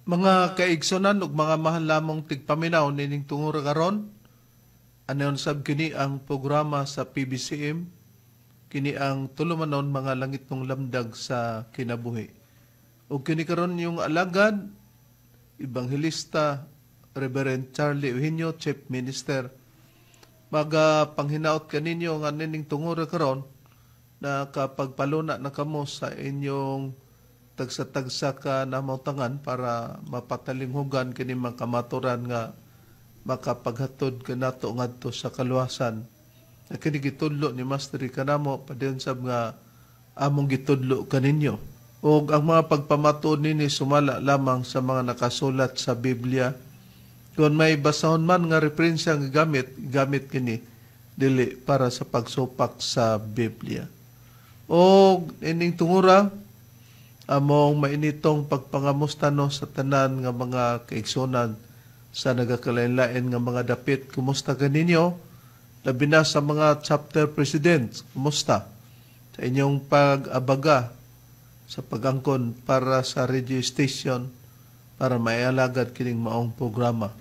Mga kaigsonan ug mga mahal lamong tigpaminaw nining tungura karon, anon sab kini ang programa sa PBCM, kini ang tulumanon mga langit ng lamdag sa kinabuhi. Ug kini karon yung alagad, Ebanghilista Reverend Charlie Eugenio, Chief Minister. Panghinaot kaninyo nga nining tungura karon na kapag paluna na kamo sa inyong tagsa-tagsa ka na mautangan para mapatalinghugan kini mga kamaturan nga makapaghatod ka nato ngadto sa kaluwasan. Na kini gitudlo ni Master kanamo padyon sab nga among gitudlo kaninyo. Og ang mga pagpamatuod nini sumala lamang sa mga nakasulat sa Biblia. Kung may basahon man nga referensya nga gamit kini dili para sa pagsupak sa Biblia. Og ining tungura among mainitong pagpangamusta no sa tanan nga mga kaigsonan sa nagakalain-lain nga mga dapit. Kumusta kaninyo? Labi na sa mga chapter presidents. Kumusta? Sa inyong pag-abaga sa pag-angkon para sa radio station para maialagad kining maong programa.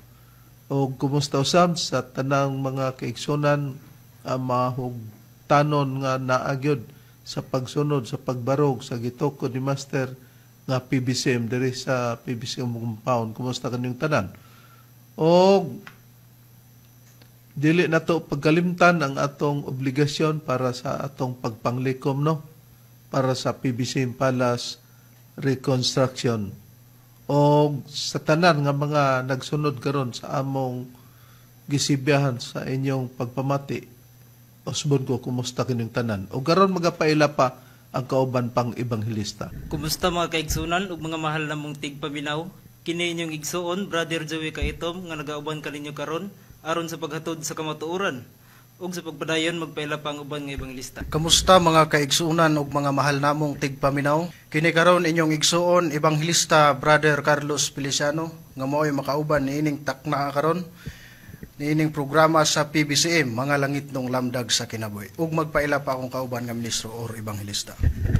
O kumusta usab sa tanang mga kaigsonan ang mahugtanon nga naagyod sa pagsunod, sa pagbarog, sa gitukod ni Master nga PBCM, diri sa PBCM compound. Kumusta kanyang tanan? O dili na to pagkalimtan ang atong obligasyon para sa atong pagpanglikom, no? Para sa PBCM Palace Reconstruction. O sa tanan nga mga nagsunod karon sa among gisibyahan sa inyong pagpamati, Osbon ko, kumusta kining tanan? O garon magapaila pa ang kauban pang Ebanghilista. Kumusta mga kaigsunan ug mga mahal namong tigpaminaw? Kini inyong igsuon, Brother Joey Kaitom, nga nagauban kaninyo karon aron sa paghatod sa kamatuoran ug sa pagpadayon magpaila pa ang uban nga Ebanghilista. Kumusta mga kaigsuunan ug mga mahal namong tigpaminaw? Kini karon inyong igsuon, Ebanghilista Brother Carlos Feliciano, nga mao'y makauban niining takna karon niining programa sa PBCM, mga langit ng lamdag sa kinabuhi. Ug magpaila pa akong kauban nga ministro or Ebanghilista.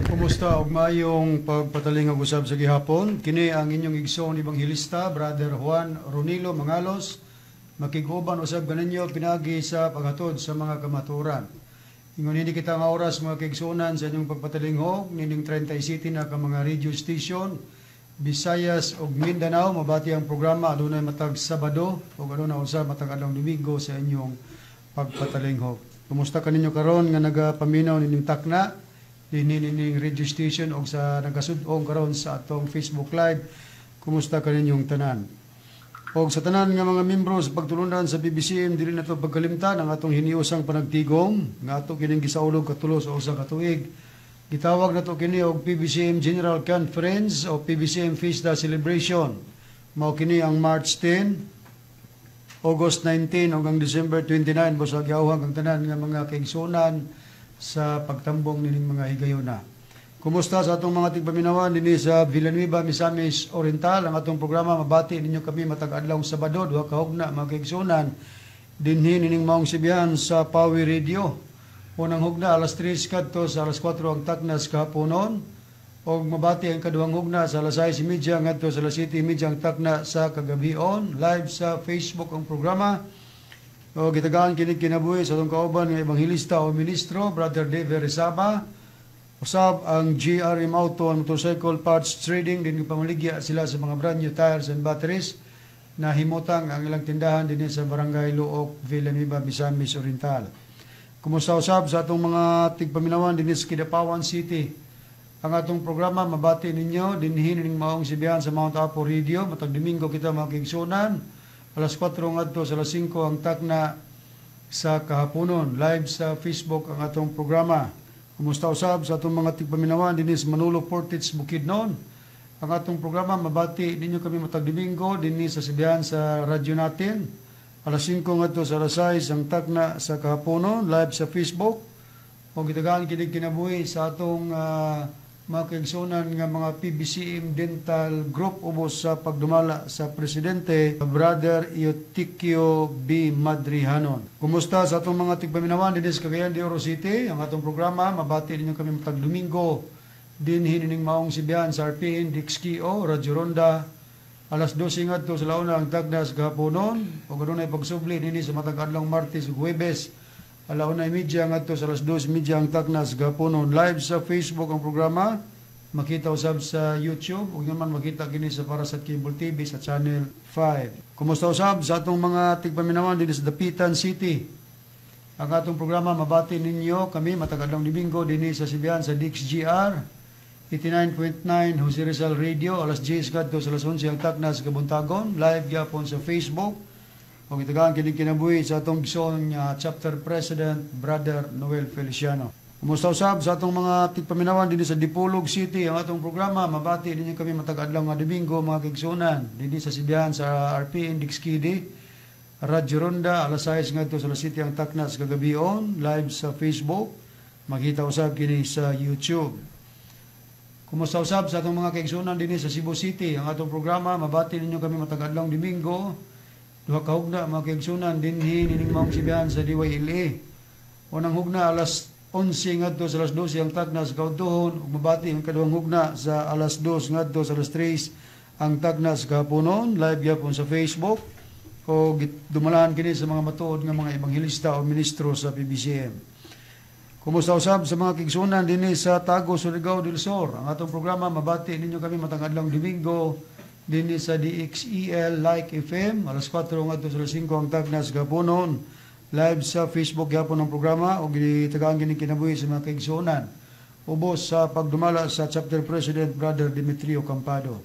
Kumusta ug maayong pagpataling ug usab sa gihapon? Kini ang inyong igsoon Ebanghilista Brother Juan Ronilo Mangalos, makiguban usab kaninyo pinagi sa paghatod sa mga kamaturan. Ingon hindi kita nga oras mga kaigsuonan sa inyong pagpatalingho nining 30 city na ka mga radio station Visayas ug Mindanao. Mabati ang programa adunay matag Sabado ug adunay usab matag adlaw Domingo sa inyong pagpatalingho. Kumusta kaninyo karon nga nagapaminaw nining takna nining radio station ug sa nagasud-ong karon sa atong Facebook Live? Kumusta kaninyong tanan? Og sa tanan nga mga membro sa pagtulunan sa PBCM, dili nato pagkalimtan ang atong hiniusang panagtigom nga ato kining gisaulog katulo sa usa ka tuig. Gitawag nato kini og PBCM General Conference o PBCM Fiesta Celebration. Mao kini ang March 10, August 19 hanggang December 29 busog yawhang ang tanan nga mga kaigsunan sa pagtambong nining mga higayuna. Kumusta sa atong mga tigpaminawan dinhi sa Villanueva, Misamis Oriental? Ang atong programa mabati ninyo kami matag adlaw Sabado duha ka hugna mga kaigsunan dinhi nining maong sibihan sa Power Radio. Unang hugna alas 3 kadto sa alas 4 ang taknas kahaponon. O mabati ang kaduhang hugna sa alas 6:30 ngadto sa alas 7:30 ang takna sa kagabion. Live sa Facebook ang programa. O gitagaan kini kinabuhi sa atong kauban nga Ebanghilista o Ministro Brother Dave Rizaba. Usab ang GRM Auto and Motorcycle Parts Trading din pamaligya sila sa mga brand new tires and batteries na himutang ang ilang tindahan din sa Barangay Luok, Villanueva, Misamis Oriental. Kumusta usab sa atong mga tigpaminawan din sa Kidapawan City. Ang atong programa mabati ninyo dinhi ning maong sibihan sa Mount Apo Radio matag Domingo kita mga kaigsunan. Alas 4 ngadto sa alas 5 ang takna sa kahaponon. Live sa Facebook ang atong programa. Kumusta usab sa atong mga tigpaminawan dinis Manolo Portage Bukidnon. Ang atong programa mabati ninyo kami matag Domingo dinhi sa sibihan sa radyo natin. Alas 5 ngadto sa alas 6 ang tagna sa kahaponon live sa Facebook. O gitagaan kinig kinabuhi sa atong mga kaigsunan nga mga PBCM Dental Group ubos sa pagdumala sa Presidente Brother Eutikio B. Madrihanon. Kumusta sa atong mga tigpaminawan dinhi sa Cagayan de Oro City? Ang atong programa mabati ninyo kami matag Domingo dinhi ning maong sibihan sa RPN Dixkio Radyo Ronda alas 12 ngadto sa launa ang tagna sa kahaponon ug adunay pagsubli dinhi sa matag adlong Martes ug Huwebes alauna media ngadto sa alas 2:30 ang tagna sa kahaponon. Live sa Facebook ang programa, makita usab sa YouTube ug naman makita kini sa Parasat Cable TV sa Channel 5. Kumusta usab sa atong mga tigpaminawan dinhi sa Dapitan City? Ang atong programa mabati ninyo kami matag adlong Domingo dinhi sa sibihan sa DXGR 89.9 Jose Rizal Radio alas 10 kadto sa alas 11 ang tagna sa Kabuntagon. Live gyapon sa Facebook. Kung itagaan kining kinabuhi sa atong Bison Chapter President Brother Noel Feliciano. Kumusta usab sa atong mga tigpaminawan dinhi sa Dipolog City ang atong programa mabati dinhi kami matag adlaw nga Domingo mga kaigsunan dinhi sa sibihan sa RP Index Kidi Radyo Ronda alas 6 ngadto sa alas 7 ang takna sa kagabion live sa Facebook makita usab kini sa YouTube. Kumusta usab sa atong mga kaigsunan dinhi sa Cebu City ang atong programa mabati ninyo kami matag adlaw Domingo duha ka hugna mga kaigsunan dinhi nining maong sibihan sa DYLA. Unang hugna alas 11 ngadto sa alas 12 ang tagna sa Kauntuhon ug mabati ang kaduhang hugna sa alas 2 ngadto sa alas 3 ang tagna sa kahaponon live gyapon sa Facebook o dumalahan kini sa mga matuod nga mga ebanghelista o ministro sa PBCM. Kumusta usab sa mga kaigsunan dinhi sa Tago, Surigao del Sur? Ang atong programa mabati ninyo kami matag adlaw Domingo dinhi sa DXEL Like FM alas 4 ngadto sa alas 5 ang tagna sa kahaponon live sa Facebook gyapon ang programa ug gitagaan kini kinabuhi sa mga kaigsunan ubos sa pagdumala sa Chapter President Brother Demetrio Campado.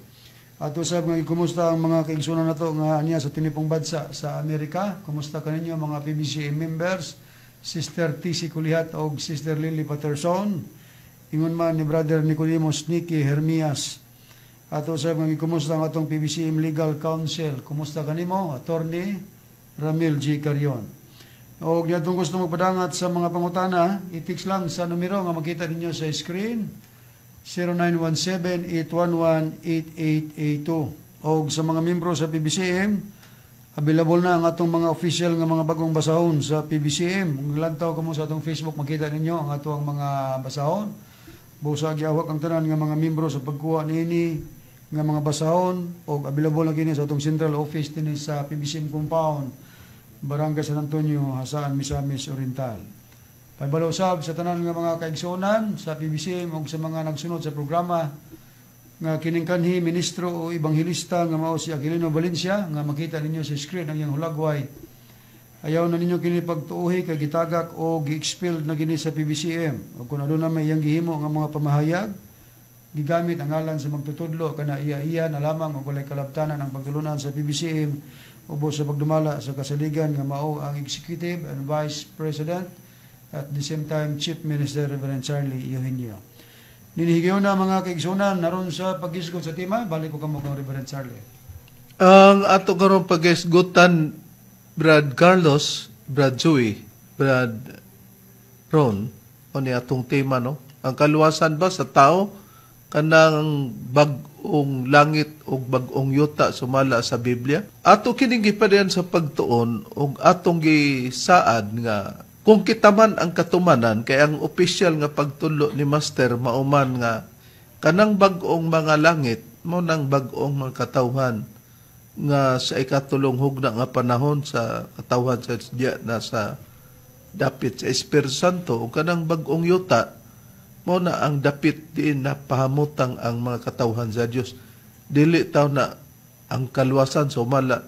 At usab nga kumusta ang mga kaigsunan nato nga aniya sa tinipong bansa sa Amerika? Kumusta kaninyo mga PBCM members? Sister TC Kulihat o Sister Lily Patterson, ingon man ni Brother Nicodemus Nicky Hermias. Ato sa mga kumusta ang atong PBCM Legal Counsel? Kumusta kanimo? Attorney Ramil G. Carion. O gyatong gusto magpadangat sa mga pangutana, i-text lang sa numero nga makita ninyo sa screen 0917-811-8882. O sa mga membro sa PBCM, available na ang atong mga official nga mga bagong basahon sa PBCM. Kung lantaw kamo sa atong Facebook, makita ninyo ang atong mga basahon. Busa giawak ang tanan nga mga membro sa pagkuha niini nga mga basahon o available na kini sa atong central office dinhi sa PBCM compound Barangay San Antonio, Hasaan, Misamis Oriental. Paibalo usab sa tanan nga mga kaigsunan sa PBCM ug sa mga nagsunod sa programa nga kining kanhi ministro o ebanghelista nga mao si Aquilino Valencia nga makita ninyo sa screen ang iyang hulagway. Ayaw na ninyo kini pagtuohi kay gitagak o gi-expelled na kini sa PBCM. O kung ano na may iyang gihimo nga mga pamahayag, gigamit ang ngalan sa magtutudlo kana iya-iya na lamang og walay kalabtanan ang pagtulunan sa PBCM ubos sa pagdumala sa kasaligan nga mao ang Executive and Vice President at the same time Chief Minister Reverend Charlie Eugenio. Ninihigaw na mga kaigsunan naron sa paghisgot sa tema. Balik ko kamo kang Reverend Charlie. Ang ato karong paghisgutan Brad Carlos, Brad Joey, Brad Ron, o ni atong tema, no? Ang kaluwasan ba sa tao kanang bag-ong langit o bag-ong yuta sumala sa Biblia? Ato kining gipadayan sa pagtuon o atong gisaad nga kung kita man ang katumanan kay ang opisyal nga pagtulo ni Master mauman nga kanang bag-ong mga langit mo nang bag-ong mga katawhan nga sa ikatulong hugna nga panahon sa katawhan sa diya na sa dapit sa Espiritu Santo o kanang bag-ong yuta mo na ang dapit diin na pahamutang ang mga katawhan sa Dios. Dili taw na ang kaluwasan sumala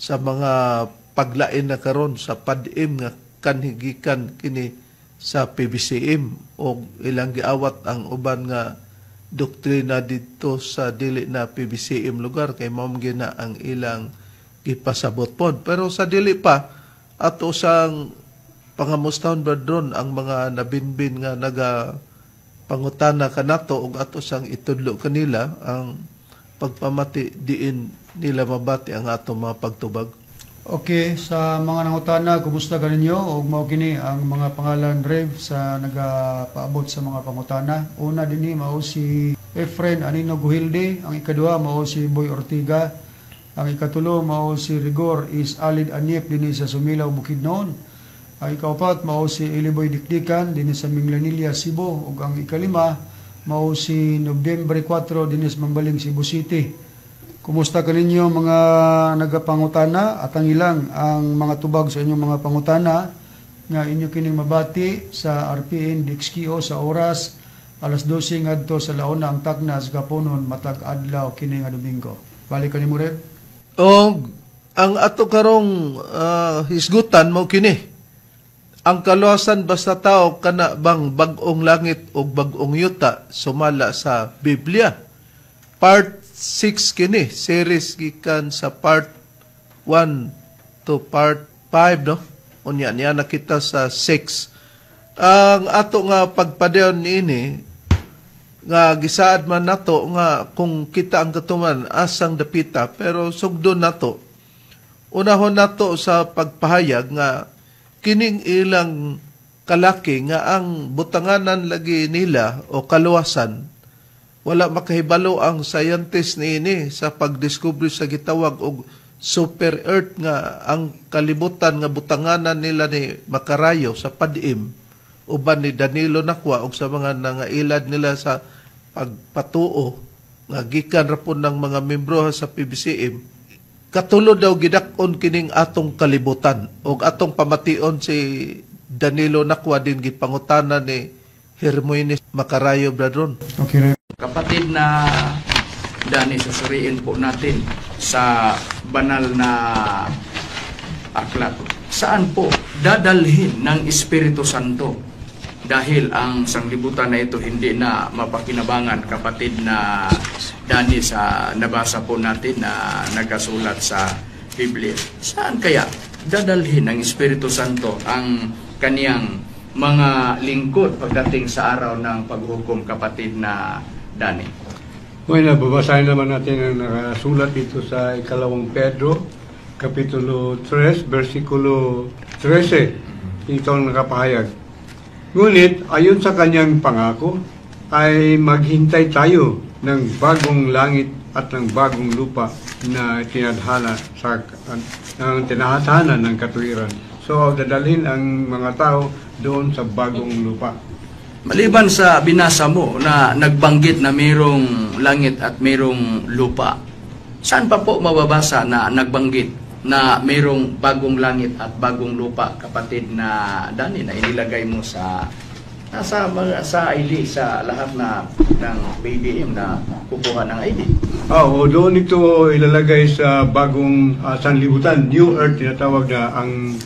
sa mga paglain na karon sa padim nga kanhigikan kini sa PBCM o ilang giawat ang uban nga doktrina dito sa dili na PBCM lugar kay mao gina ang ilang gipasabot pod. Pero sa dili pa ato sang pangamustahon Brad Ron ang mga nabinbin nga naga pangutana kanato ug ato sang itudlo kanila ang pagpamati diin nila mabati ang ato mga pagtubag. Okay, sa mga nangutana, kumusta ka ninyo? O mao kini ang mga pangalan Rev sa nagapaabot sa mga pangutana. Una dinhi mao si Efren Anino Guhilde, ang ikaduha mao si Boy Ortiga, ang ikatulo mao si Rigor is Alid Anyep dinhi sa Sumilaw, Bukidnon. Ang ikaapat mao si Eliboy Dikdikan dinhi sa Minglanilla, Cebu, ug ang ikalima mao si Nobyembre 4 dinhi sa Mambaling, Cebu City. Kumusta ka ninyo mga nagapangutana at ang ilang ang mga tubag sa inyong mga pangutana nga inyo kining mabati sa RPN DXKO sa oras alas 12 ngadto sa launa ang takna sa kapunon matag adlaw kini nga Domingo. Balik kanimo Rev. O ang ato karong hisgutan mo kini. Ang kaluwasan basta tao kana bang bag-ong langit o bag-ong yuta sumala sa Biblia. Part 6 kini, series gikan sa part 1 to part 5, no? Unya niya nakita sa 6. Ang ato nga pagpadayon niini nga gisaad man nato nga kung kita ang katuman asang dapita pero sugdon nato. Unahon nato sa pagpahayag nga kining ilang kalaki nga ang butanganan lagi nila o kaluwasan wala makahibalo ang scientist niini sa pagdiskubre sa gitawag og super earth nga ang kalibutan nga butanganan nila ni makarayo sa padim uban ni Danilo Nakwa og sa mga nangailad nila sa pagpatuo nga gikan ra pud ng mga membro sa PBCM katulod daw gidak-on kining atong kalibutan og atong pamation si Danilo Nakwa din gipangutana ni Hermoines Makarayo Bradron. Okay Rev. Kapatid na Dani, susuriin po natin sa banal na aklat. Saan po dadalhin ng Espiritu Santo? Dahil ang sanglibutan na ito hindi na mapakinabangan, kapatid na Dani, sa nabasa po natin na nagkasulat sa Biblia. Saan kaya dadalhin ng Espiritu Santo ang kaniyang mga lingkod pagdating sa araw ng paghukom, kapatid na Dani? Bueno, babasahin naman natin ang nakasulat dito sa ikalawang Pedro, Kapitulo 3, versikulo 13. Ito ang nakapahayag. Ngunit, ayon sa kanyang pangako, ay maghintay tayo ng bagong langit at ng bagong lupa na tinadhana sa tinahasanan ng katuwiran. So, dadalhin ang mga tao doon sa bagong lupa. Maliban sa binasa mo na nagbanggit na mayroong langit at mayroong lupa, saan pa po mababasa na nagbanggit na mayroong bagong langit at bagong lupa, kapatid na Dani, na inilagay mo sa ID, sa lahat na ng BBM na kukuha ng ID? Doon ito ilalagay sa bagong sanlibutan, New Earth, tinatawag na ang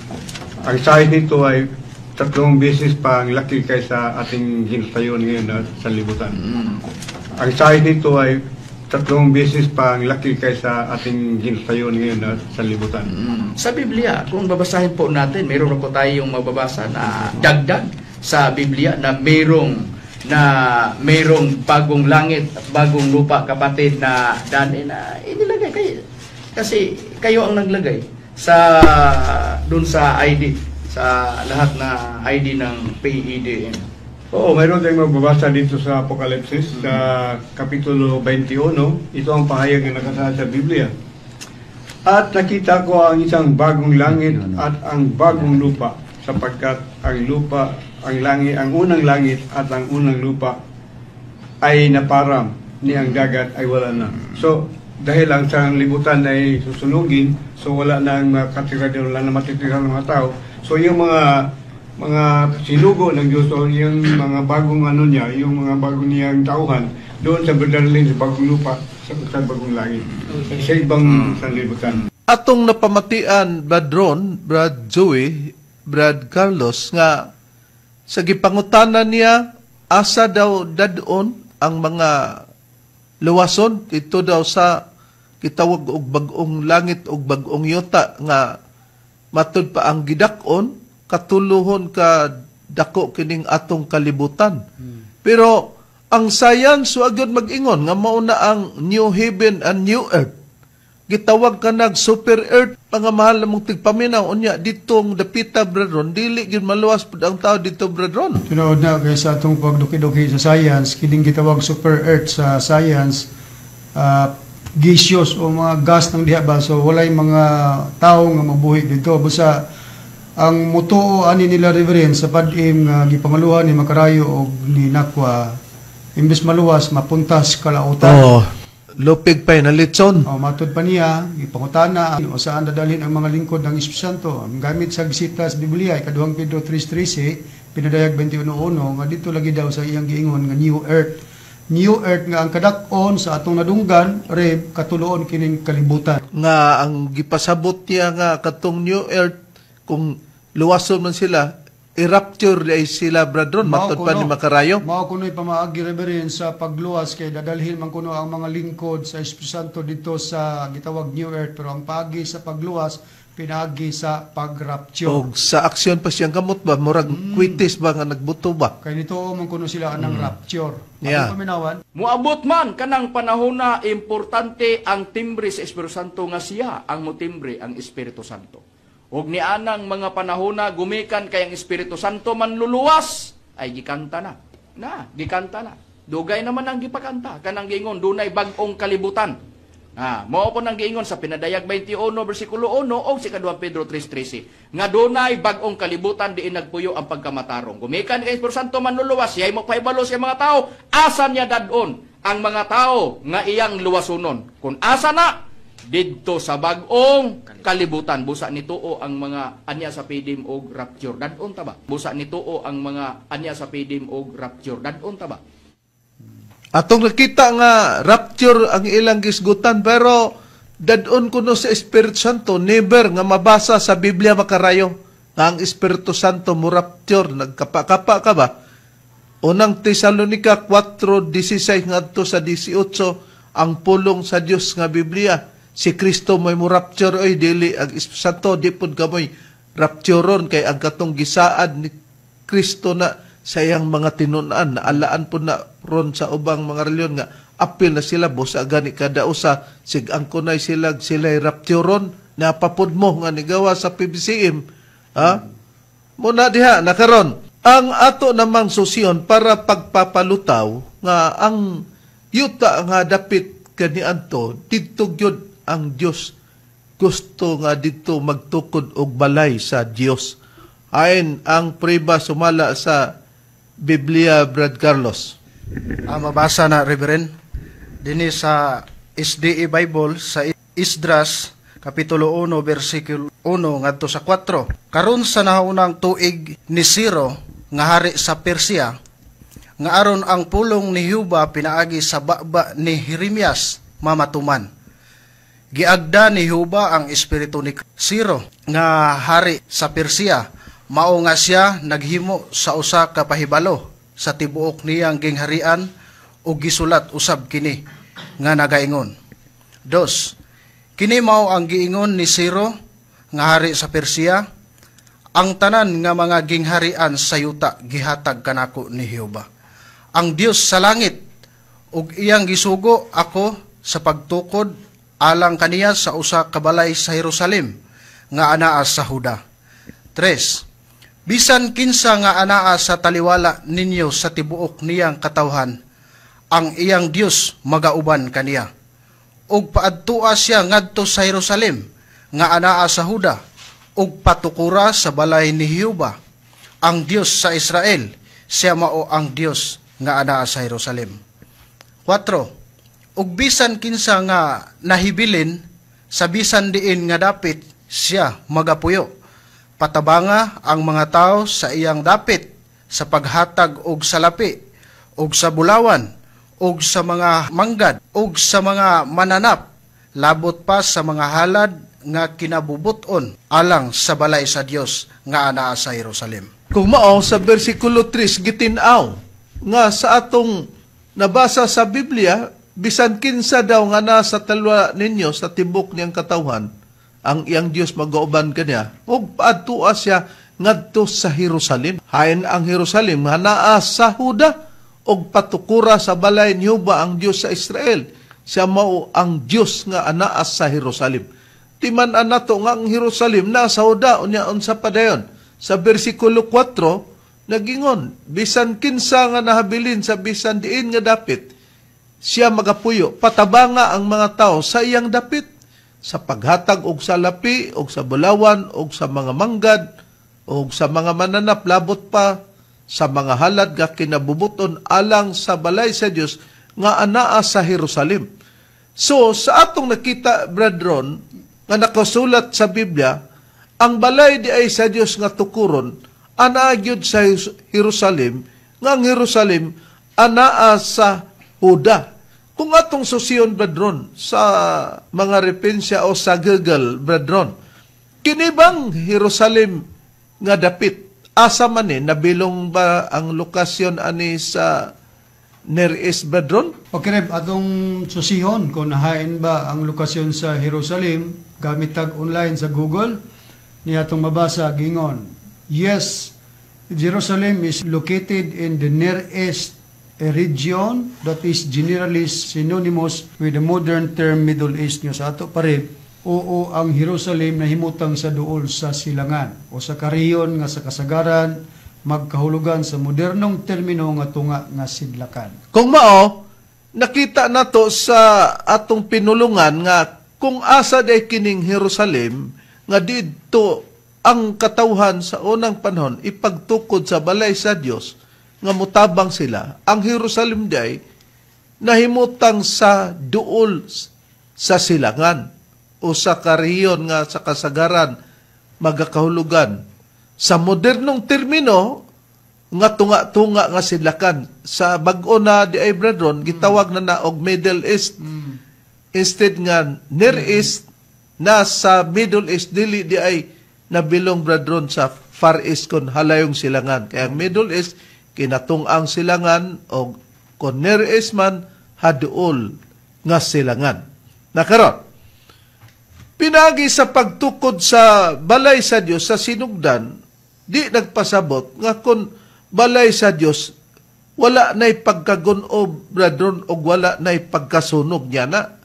size nito ay 3 beses pa ang laki kaysa ating ginatayon ngayon na sanlibutan. Ang size nito ay 3 beses pa ang laki kaysa ating ginatayon ngayon na sanlibutan. Sa Biblia, kung babasahin po natin, mayroon po tayong mababasa na dagdag sa Biblia na mayroong bagong langit at bagong lupa, kapatid na Dani, na inilagay kayo. Kasi kayo ang naglagay sa doon sa ID, sa lahat na ID ng PEDM. Oo, mayroon tayong magbabasa dito sa Apokalipsis, sa Kapitulo 21. Ito ang pahayag na nakasaad sa Biblia. At nakita ko ang isang bagong langit at ang bagong lupa, sapagkat ang unang langit at ang unang lupa ay naparam, ni ang dagat ay wala na. So, dahil ang sanglibutan ay susunugin, so wala na makatira doon, wala na matitira ng mga tao. So yung mga sinugo ng Diyos, o yung mga bagong yung mga bagong niyang tauhan, doon sa dadalhin sa bagong lupa, sa bagong langit, sa ibang sanlibutan. Atong napamatian, Brad Ron, Brad Joey, Brad Carlos, nga sa gipangutanan niya, asa daw dadon ang mga luwason, ito daw sa kitawag og bagong langit og bagong yuta nga matud pa ang gidakon katuluhon ka dako kining atong kalibutan. Pero ang science wa gyud mag-ingon nga mao na ang new heaven and new earth. Gitawag ka nag super earth pangamahal namong tigpaminaw unya ditong dapita brethren dili gyud maluwas pud ang tao dito brethren. Tunood na kay sa atong pagduki-duki sa science, kining gitawag super earth sa science, gaseous o mga gas ng diha ba, so walay mga tao nga mabuhi dito. Busa ang mutuo ani nila reverend sa padim nga gipangaluhan ni Makarayo og ni Nakwa, imbes maluwas mapuntas kalautan. Oh, lupig pa na litson. Matud pa niya, ipangutana o saan dadalhin ang mga lingkod ng Espiritu Santo. Ang gamit sa gisita sa Biblia, ikaduhang Pedro 3:13, pinadayag 21:1, nga dito lagi daw sa iyang giingon nga new earth. New earth nga ang kadak-on sa atong nadunggan, reb, katuloon kining kalibutan. Nga ang gipasabot niya nga katong new earth, kung luwason man sila, i-rapture ay sila brethren, matod pa ni Makarayo. Mao kuno'y pamaagi reverend sa pagluwas kay dadalhin man kuno ang mga lingkod sa Espiritu Santo dito sa gitawag new earth, pero ang pagi sa pagluwas pinagi sa pagrapture. O sa aksyon pa siyang kamot ba, murag kwitis ba nga nagbuto ba? Kay nito man kuno sila anang rapture. Yeah. Ang paminawan, Muabot man kanang panahon na importante ang timbre sa Espiritu Santo nga siya ang motimbre ang Espiritu Santo. Og ni anang mga panahona gumikan kay ang Espiritu Santo manluluwas ay gikanta na. Gikanta na. Dugay naman ang gipakanta kanang giingon dunay bag-ong kalibutan. Mao po nang giingon sa pinadayag 21 bersikulo 1 og si 2 Pedro 3:13 nga dunay bag-ong kalibutan diin nagpuyo ang pagkamatarong. Gumikan kay Espiritu Santo manluluwas, siya'y magpahibalo sa mga tao, asa niya dadon ang mga tao nga iyang luwasunon. Kung asa na didto sa bag-ong kalibutan, busa nituo ang mga anya sa pidim og rapture. Dadon ta ba? Busa nituo ang mga anya sa pidim og rapture. Dadon ta ba? Atong nakita nga rapture ang ilang gisgutan, pero dadon kuno sa Espiritu Santo, never nga mabasa sa Biblia Makarayo nga ang Espiritu Santo mo rapture. Nagkapa-kapa ka ba? Unang Tesalonica 4:16 ngadto sa 18, ang pulong sa Dios nga Biblia, si Kristo may mo rapture oy dili ang Espiritu Santo di pud kamoy raptureon kay ang katong gisaad ni Kristo na sa iyang mga tinun-an na alaan po na ron sa ubang mga reliyon nga apil na sila busa gani kada usa sig ang kunay sila'y raptureon na papud mo nga nigawa sa PBCM muna diha nakaron ang ato namang susyon para pagpapalutaw nga ang yuta nga dapit kaniadto didto gyud ang Dios gusto nga dito magtukod og balay sa Dios. Ayon ang prueba sumala sa Biblia, Brad Carlos. Mabasa na, Reverend, din sa SDA Bible sa Esdras Kapitulo 1, versikulo 1 ngadto sa 4. Karon sa nahaunang tuig ni Ciro nga hari sa Persia, nga aron ang pulong ni Jehova pinaagi sa baba ni Jeremias mamatuman. Giagda ni Jehova ang espiritu ni Ciro nga hari sa Persia, mao nga siya naghimo sa usa ka pahibalo sa tibuok niyang gingharian ug gisulat usab kini nga nagaingon. 2. Kini mao ang giingon ni Ciro nga hari sa Persia, ang tanan nga mga gingharian sa yuta gihatag kanako ni Jehova, ang Dios sa langit, ug iyang gisugo ako sa pagtukod alang kaniya sa usa ka balay sa Jerusalem nga anaa sa Huda. 3. Bisan kinsa nga anaa sa taliwala ninyo sa tibuok niyang katawhan, ang iyang Dios magauban kaniya. Ug paadtua siya ngadto sa Jerusalem nga anaa sa Huda, ug patukura sa balay ni Jehova, ang Dios sa Israel, siya mao ang Dios nga anaa sa Jerusalem. 4. Ug bisan kinsa nga nahibilin sa bisan diin nga dapit siya magapuyo, patabanga ang mga tao sa iyang dapit sa paghatag og salapi og sa bulawan og sa mga manggad og sa mga mananap, labot pa sa mga halad nga kinabubuton alang sa balay sa Dios nga anaa sa Jerusalem. Kung mao sa bersikulo 3 gitin-aw nga sa atong nabasa sa Biblia, bisan kinsa daw nga nasa talwa ninyo sa tibok niyang katawhan, ang iyang Dios magauban kaniya, ug paadtua siya ngadto sa Jerusalem. Hain ang Jerusalem nga naa sa Huda og patukura sa balay ni Jehova ang Dios sa Israel. Siya mao ang Dios nga anaa sa Jerusalem. Timan nato nga ang Jerusalem na sa Huda unya unsa pa dayon. Sa bersikulo 4 nagingon, bisan kinsa nga nahabilin sa bisan diin nga dapit, siya magapuyo, patabanga ang mga tao sa iyang dapit, sa paghatag og sa lapi, og sa bulawan, og sa mga manggad, og sa mga mananap, labot pa, sa mga halad nga kinabubuton alang sa balay sa Dios nga anaa sa Jerusalem. So, sa atong nakita, brethren, nga nakasulat sa Biblia, ang balay di ay sa Dios nga tukuron, anaa gyud sa Jerusalem, nga ang Jerusalem anaa sa Huda. Kung atong susiyon, brethren, sa mga repensya o sa Google, brethren, kinibang Jerusalem nga dapit, asa man nabilong ba ang lokasyon ani sa Near East, brethren? Okay, Reb, atong susihon kung nahain ba ang lokasyon sa Jerusalem gamit tag online sa Google, niya atong mabasa gingon. Yes, Jerusalem is located in the Near East, a region that is generally synonymous with the modern term Middle East. Nyo sa ato pare, oo ang Jerusalem na himutang sa duol sa silangan o sa kariyon nga sa kasagaran, magkahulugan sa modernong termino nga tunga nga sidlakan. Kung mao, nakita nato sa atong pinulungan nga kung asa day kining Jerusalem nga didto ang katawhan sa unang panahon ipagtukod sa balay sa Dios nga mutabang sila. Ang Jerusalem day nahimutang sa duol sa silangan o sa kariyon nga sa kasagaran magakahulugan sa modernong termino nga tunga-tunga nga sidlakan. Sa bag-o na di ay, brethren, gitawag na og Middle East. Instead nga Near East, na sa Middle East dili di ay nabilong, brethren, sa Far East kon halayong silangan. Kaya ang Middle East kinatung-ang silangan o kon Near East man haduol nga silangan. Nakaron, pinagi sa pagtukod sa balay sa Dios sa sinugdan, di nagpasabot nga kung balay sa Dios wala na'y pagkagunob, brethren, o wala na'y pagkasunog niya na.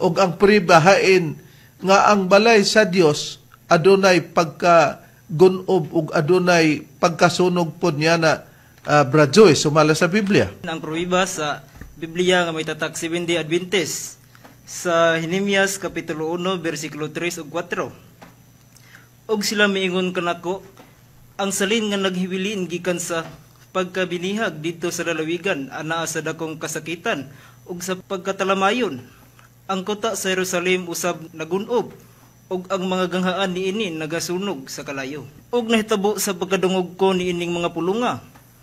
O ang pribahain nga ang balay sa Dios adunay pagkagunob o adunay pagkasunog po niya na, Bradjoy, sumala sa Biblia. Ang pruiba sa Biblia nga may tatak 7-day Adventist sa Nehemias Kapitulo 1, versikulo 3 ug 4. Og sila miingon kanako, ang salin nga naghibilin gikan sa pagkabinihag dito sa lalawigan, anaa sa dakong kasakitan ug sa pagkatalamayon. Ang kota sa Jerusalem usab nagunob, ug ang mga ganghaan niini nagasunog sa kalayo. Ug nahitabo sa pagkadungog ko niining mga pulunga,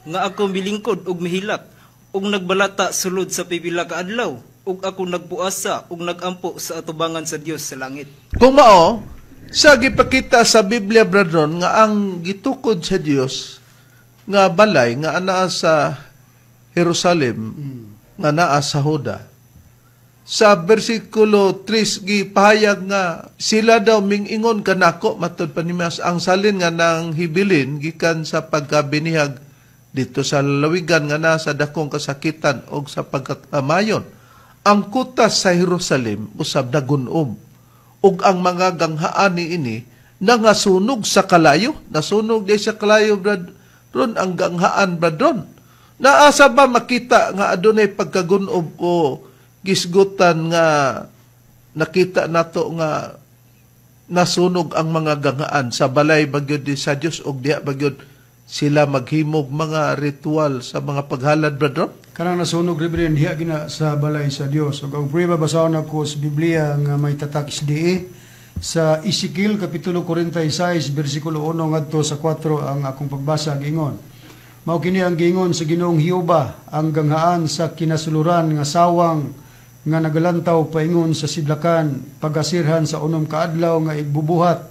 nga ako milingkod ug mihilak, ug nagbalata sulod sa pipila ka adlaw, ug ako nagpuasa ug nagampo sa atubangan sa Dios sa langit. Kung mao, sa gipakita sa Biblia, brethren, nga ang gitukod sa Dios nga balay nga anaa sa Jerusalem, nga anaa sa Huda. Sa bersikulo 3 gipahayag nga sila daw mingingon kanako matud pa ni Mas ang salin nga nang hibilin gikan sa pagkabinihag dito sa lalawigan nga nasa dakong kasakitan o sa pagkatamayon. Ang kutas sa Jerusalem usab nagunob ug ang mga ganghaan niini nangasunog sa kalayo. Nasunog di sa kalayo, brethren, ang ganghaan, brethren. Naasa ba makita nga adunay pagkagunob o gisgutan nga nakita nato nga nasunog ang mga ganghaan sa balay bagyod di sa Dios ug diha bagyod sila maghimog mga ritual sa mga paghalad, brethren? Kanang nasunog rin diha gina sa balay sa Dios. Ug ang prueba basahon ako sa Biblia nga may tatak isdi sa Ezekiel Kapitulo 46 bersikulo 1 ngadto sa 4 ang akong pagbasa gingon. Mao kini ang gingon sa Ginoong Jehova, ang ganghaan sa kinasuluran nga sawang nga nagalantaw paingon sa sidlakan pagasirhan sa unom ka adlaw nga igbubuhat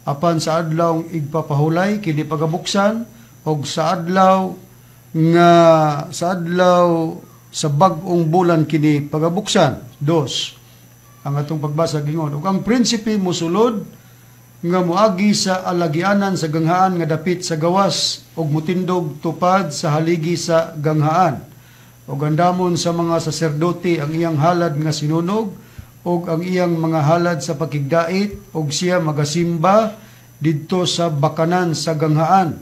apan sa adlaw igpapahulay kini pagabuksan og sa adlaw sa bag-ong bulan kini pagabuksan. 2. Ang atong pagbasa gingon, ug ang prinsipe mosulod nga moagi sa alagianan sa ganghaan nga dapit sa gawas ug mutindog tupad sa haligi sa ganghaan. Ug andamon sa mga saserdote ang iyang halad nga sinunog ug ang iyang mga halad sa pakigdait ug siya magasimba didto sa bakanan sa ganghaan,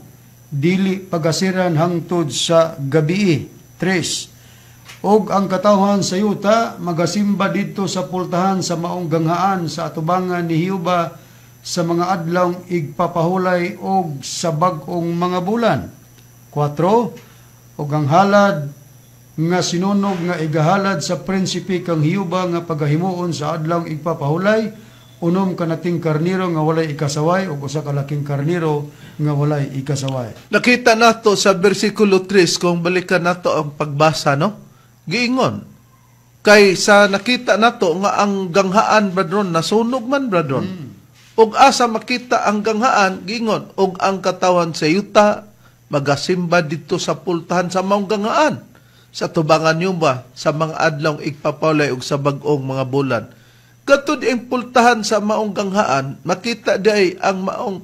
dili pagasiran hangtod sa gabii. 3. Og ang katawhan sa yuta magasimba didto sa pultahan sa maong ganghaan sa atubangan ni Jehova sa mga adlaw igpapahulay og sa bag-ong mga bulan. 4. Og ang halad nga sinunog nga igahalad sa prinsipe kang Jehova nga pagahimuon sa adlaw igpapahulay, unom kanating karniro nga walay ikasaway ug usa ka laking karniro nga walay ikasaway. Nakita nato sa bersikulo 3 kung balikan nato ang pagbasa, no? Giingon kay sa nakita nato nga ang ganghaan bradron nasunog man bradron. Og asa makita ang ganghaan, giingon, og ang katawan sa yuta magasimba dito sa pultahan sa maong ganghaan, sa tubangan niyo ba sa mga adlaw igpapawlay og sa bag-ong mga bulan. Katud ang pultahan sa maong ganghaan, makita day ang maong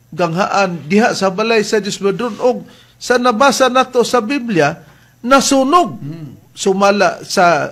ganghaan diha sa balay sa Dios bradron, og sa nabasa nato sa Biblia nasunog. Sumala sa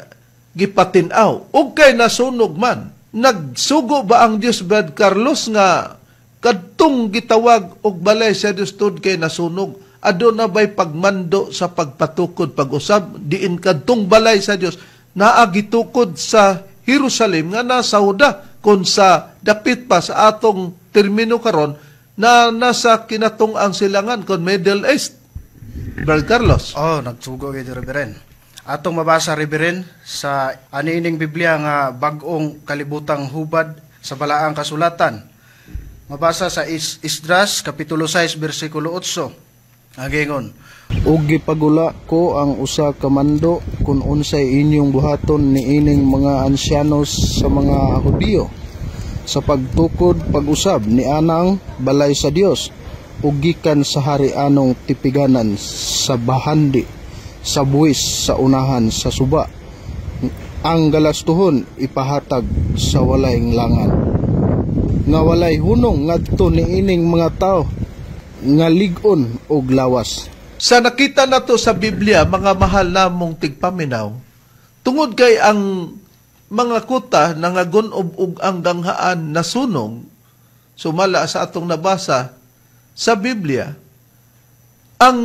gipatinaw, og kay nasunog man. Nagsugo ba ang Dios, Brad Carlos, nga kadtong gitawag og balay sa Dios tud kay nasunog? Adto na ba'y pagmando sa pagpatukod pag-usab diin kadtong balay sa Dios naa gitukod sa Jerusalem nga nasa Huda kun sa dapit pa sa atong termino karon na nasa kinatong ang silangan kon Middle East. Brad Carlos. Nagsugo kay Reverend. Atong mabasa Reverend sa aniining Biblia nga bag-ong kalibutang hubad sa balaang kasulatan. Mabasa sa Esdras kapitulo 6 bersikulo 8. Agingon, ug gipagula ko ang usa ka mando kun unsay inyong buhaton niining mga ansyanos sa mga Hudiyo sa pagtukod pag-usab ni anang balay sa Dios ug gikan sa harianong tipiganan sa bahandi sa buwis sa unahan sa suba. Ang galastuhon ipahatag sa walay langan. Nga walay hunong ngadto niining mga tao nga lig-on og lawas. Sa nakita nato sa Biblia, mga mahal namong tigpaminaw, tungod kay ang mga kuta nangagunob og ang ganghaan nasunog, sumala sa atong nabasa sa Biblia, ang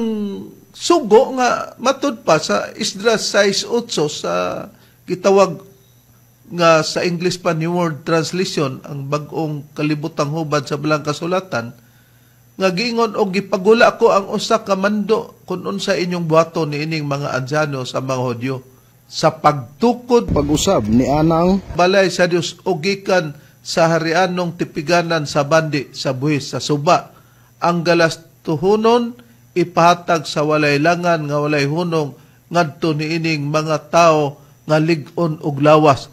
sugo nga matud pa sa Esdras 6:8 sa gitawag nga sa English pa New World Translation, ang bag-ong kalibutang hubad sa balang kasulatan, nga giingon og gipagula ko ang usa ka mando kun unsa inyong buhaton niining mga ansyano sa mga Hudyo sa pagtukod pag-usab ni anang balay sa Dios ug gikan sa harianong tipiganan sa bandi sa buhis sa suba. Ang galastuhonon ipahatag sa walay langan nga walay hunong ngadto niining mga tao nga lig-on og lawas.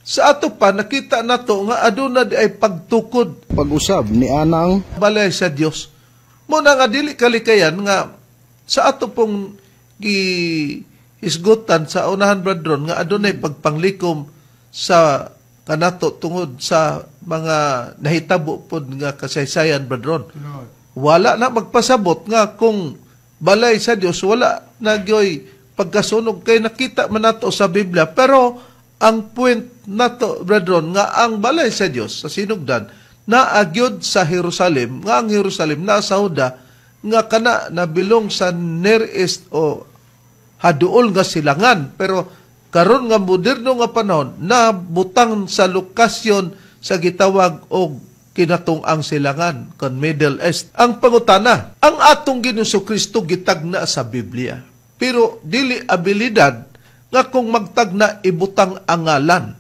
Sa ato pa nakita nato nga aduna di ay pagtukod pag-usab ni anang balay sa Dios. Muna nga dili kalikayan nga sa ato pong gihisgutan sa unahan bradron nga adunay pagpanglikom sa kanato tungod sa mga nahitabo pod nga kasaysayan bradron. Wala na magpasabot nga kung balay sa Dios wala na gyoy pagkasunog kay nakita man nato sa Biblia, pero ang point nato brethren nga ang balay sa Dios sa sinugdan naagyod sa Jerusalem, nga ang Jerusalem nasa Huda nga kana nabilong sa Near East o haduol nga silangan, pero karon nga moderno nga panahon nabutang sa lokasyon sa gitawag og kinatong ang silangan kon Middle East. Ang pangutana, ang atong Ginoong Kristo gitagna sa Biblia, pero dili abilidad nga kung magtagna ibutang angalan.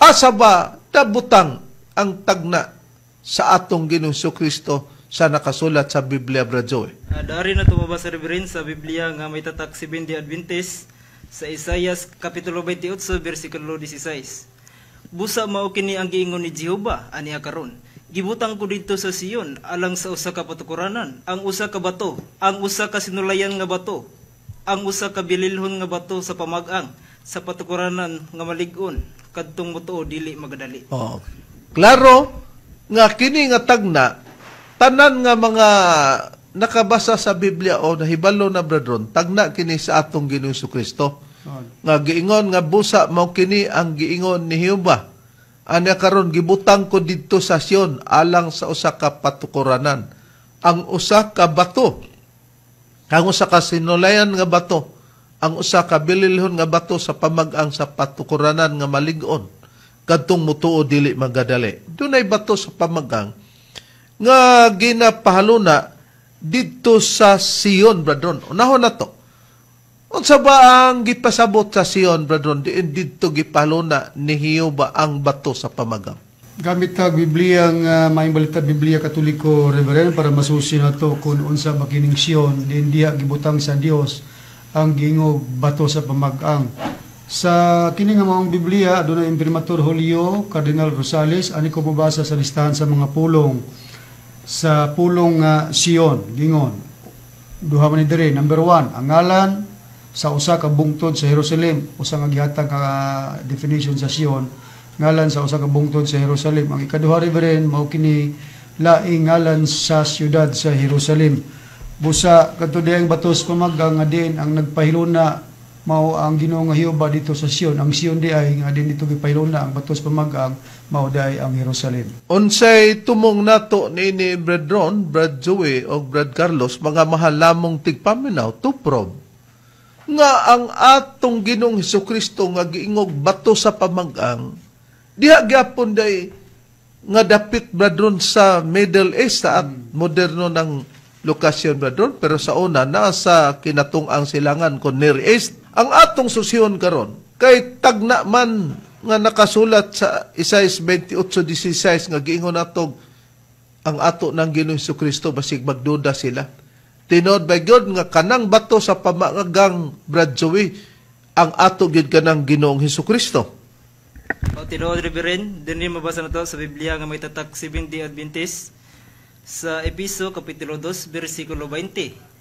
Asa ba tabutang ang tagna sa atong Ginoong Kristo sa nakasulat sa Biblia, Brad Joey? Dari na tumabasa Reverend sa Biblia nga may tatak 70 Adventist sa Isaias kapitulo 28 bersikulo 16. Busa mao kini ang giingon ni Jehova aniya karon. Gibutang ko dito sa Sion alang sa usa ka patukuranan, ang usa ka bato, ang usa ka sinulayan nga bato, ang usa ka bililhon nga bato sa pamag-ang, sa patukuranan nga malig-on, kadtong motuo dili magadali. Klaro nga kini nga tagna tanan nga mga nakabasa sa Biblia o nahibalo na brethren, tagna kini sa atong Ginoong Jesucristo. Nga giingon nga busa mao kini ang giingon ni Jehova. Anya karon gibutang ko didto sa Sion alang sa usa ka patukuranan. Ang usa ka bato, ang usa ka sinulayan nga bato, ang usa ka bililhon nga bato sa pamag-ang sa patukuranan nga malig-on. Kadtong mutuo dili magadali. Dunay bato sa pamag-ang nga ginapahaluna didto sa Sion, brethren. Unahon na to. Unsa ba ang gipasabot sa Sion, brethren? Didto gipaluna ni Jehova ang bato sa pamagang. Gamit tag Biblia nga may balita Biblia Katoliko, Reverend, para masusi na to kung unsa makining Sion, din diha gibutang sa Dios ang gingo bato sa pamagang. Sa kini nga maong Biblia, adunay Imprimatur Julio Cardinal Rosales, ani ko mabasa sa listahan sa mga pulong sa pulong Sion, gingon. Duha man ni diri, number 1, ang ngalan sa usa ka bungtod sa Jerusalem, usa nga gihatag ka definition sa Sion, ngalan sa usa ka bungtod sa Jerusalem. Ang ikaduha, Reverend, mao kini laing ngalan sa siyudad sa Jerusalem. Busa kadto diay ang batos pamagang nga din ang nagpahiluna mao ang Ginoo nga Jehova dito sa Sion. Ang Sion di ay nga din dito gipahiluna ang batos pamagang mao day ang Jerusalem. Unsay tumong nato ni Brad Ron, Brad Joey o Brad Carlos, mga mahal lamong tigpaminaw to prove nga ang atong Ginoong Hesukristo nga giingog bato sa pamagang diha gyapon day nga dapit, Brad Ron, sa Middle East at moderno ng lokasyon, Brad Ron, pero sa una nasa kinatong-ang silangan kon Near East. Ang atong susyon karon kay tagna man nga nakasulat sa Isaias 28:16 nga giingon natog ang ato ng Ginoong Jesucristo basig magduda sila. Tinod by God nga kanang bato sa pamagang, Brad Joey, ang ato gyud kanang Ginoong Jesucristo. O tinuod, Reverend, din mabasa na to sa Biblia nga may tatak 70 Adventist sa Episo Kapitulo 2 versikulo 20.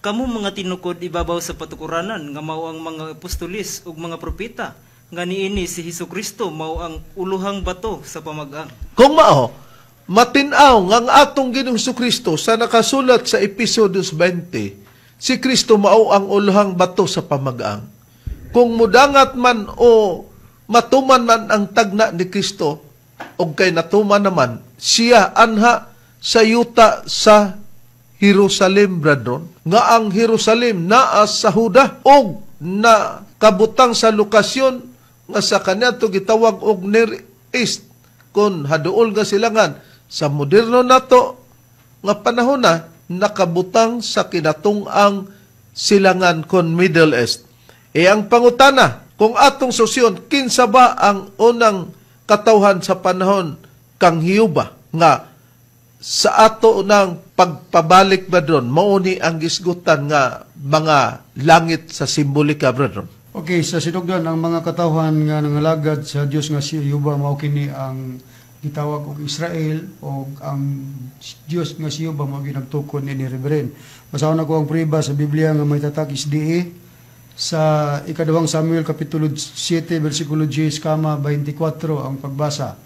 Kamu mga tinukod ibabaw sa patukuranan nga mao ang mga apostolis ug mga propeta nga niini si Hesukristo mao ang uluhang bato sa pamagang. Kung mao, matinaw nga ang atong Ginoong Jesucristo sa nakasulat sa Episo 2:20, si Kristo mao ang uluhang bato sa pamagang. Kung mudangat man o matuman man ang tagna ni Kristo o kay natuman naman, siya anha sa yuta sa Jerusalem, brethren, nga ang Jerusalem naa sa Huda o na kabutang sa lokasyon nga sa kanya to gitawag og Near East kon haduol nga silangan sa moderno nato nga panahon na nakabutang sa kinatong-ang silangan kon Middle East. E ang pangutana, kung atong susyon, kinsa ba ang unang katawhan sa panahon kang Jehova nga sa ato ng pagpabalik, brethren, mauni ang gisgutan nga mga langit sa simbolika, brethren. Okay, sa sinugdan ang mga katawhan nga nangalagad sa Dios nga si Jehova mao kini ang gitawag og Israel o ang Dios nga si Jehova mao ginagtukod ni Reverend. Basahon ako ang priba sa Biblia nga may tatak isdi sa ikaduhang Samuel kapitulo 7 bersikulo 10 kama 24 ang pagbasa.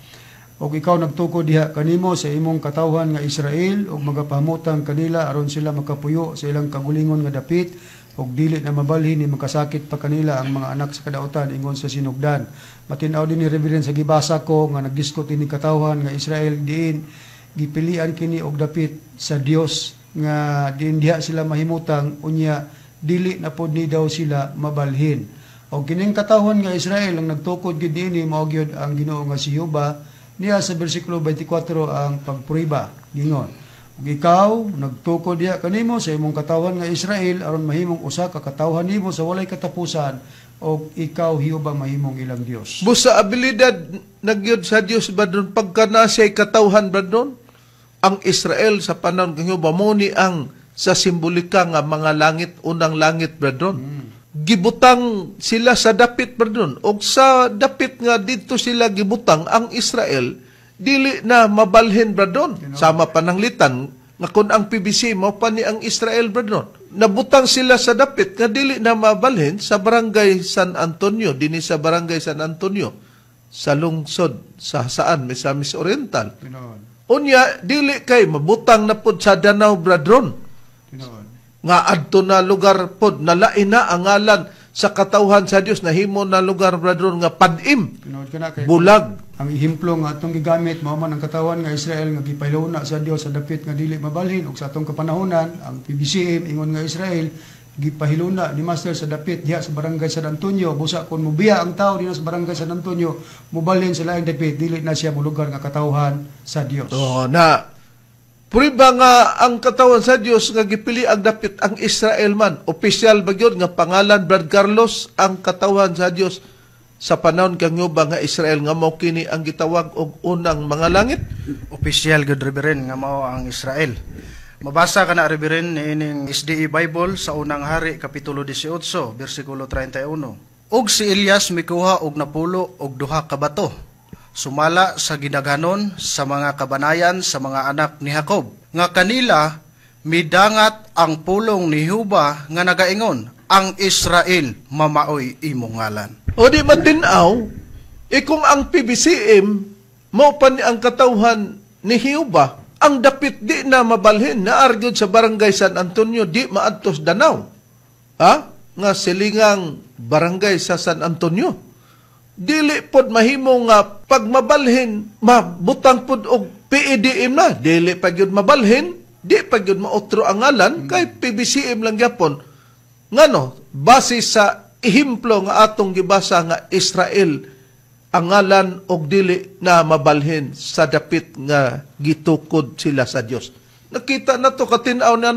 Og ikaw nagtukod diha kanimo sa imong katawhan nga Israel og magapahamutang kanila aron sila makapuyo sa ilang kagulingon nga dapit og dili na mabalhin ni makasakit pa kanila ang mga anak sa kadautan ingon sa sinugdan. Matinaw din ni Reverend sa gibasa ko nga nagdiskot ini katawhan nga Israel diin gipilian kini og dapit sa Dios nga diin diha sila mahimutang unya dili na pod ni daw sila mabalhin. Og kining katawhan nga Israel ang nagtukod gid dinhi mao gyud ang Ginoo nga si Jehova. Niya sa versikulo 24 ang pagpuriba, gingon. Ug ikaw nagtukod diha kanimo sa imong katawhan nga Israel aron mahimong usa ka katawhan nimo sa walay katapusan og ikaw Jehova mahimong ilang Dios. Busa abilidad nagyud sa Dios badon pagka nasay katawhan badon ang Israel sa panahon kang Jehova mo ni ang sa simbolika nga mga langit, unang langit, brethren. Gibutang sila sa dapit, brethren. O sa dapit nga dito sila gibutang ang Israel, dili na mabalhin, brethren. Sama pananglitan, nga kung ang PBC, mao pa ni ang Israel, brethren. Nabutang sila sa dapit, nga dili na mabalhin sa barangay San Antonio, dini sa barangay San Antonio. sa lungsod sa saan Misamis Oriental. Tinuod. Unya dili kay mabutang na pod sa Danau Bradron. Tinuod. Nga adto na lugar pod nalain na ang ngalan sa katawhan sa Dios, nahimo na lugar Bradron nga padim, Tinuod ka na kay bulag. ang ihemplo nga atong gigamit mao man ang katawan nga Israel nga gipayluna sa Dios sa dapit nga dili mabalhin ug sa atong kapanahonan ang PBCM ingon nga Israel gipahiluna ni Master sa dapit diha sa barangay San Antonio. Busa kon mobiya ang tao dinha sa barangay San Antonio mobalhin sa laing dapit dili na siya lugar nga katawhan sa Dios. Na puriba nga ang katawan sa Dios nga gipili ang dapit ang Israel man. Opisyal ba gyud nga pangalan Brad Carlos ang katawan sa Dios sa panahon kang nga Israel nga mao kini ang gitawag og unang mga langit. Opisyal gud Reverend nga mao ang Israel. Mabasa ka na Reverend ining SDE Bible sa unang hari kapitulo 18 bersikulo 31. Og si Elias mikuha og napulo og duha ka bato. Sumala sa ginaghanon sa mga kabanayan sa mga anak ni Jacob. Nga kanila midangat ang pulong ni Huba nga nagaingon, ang Israel mamaoy imong ngalan. O di matinaw, kung ang PBCM mao pa ni ang katawhan ni Hiuba, ang dapit di na mabalhin na argud sa barangay San Antonio di maadtos Danau. Nga silingang barangay sa San Antonio. Dili pod mahimo nga pag mabalhin mabutang pod og PEDM na, dili pa gyud mabalhin, di pa gyud maotro ang ngalan kay PBCM lang gyapon. Ngano, base sa ihemplo nga atong gibasa nga Israel ang ngalan og dili na mabalhin sa dapit nga gitukod sila sa Dios. Nakita na to katinaw na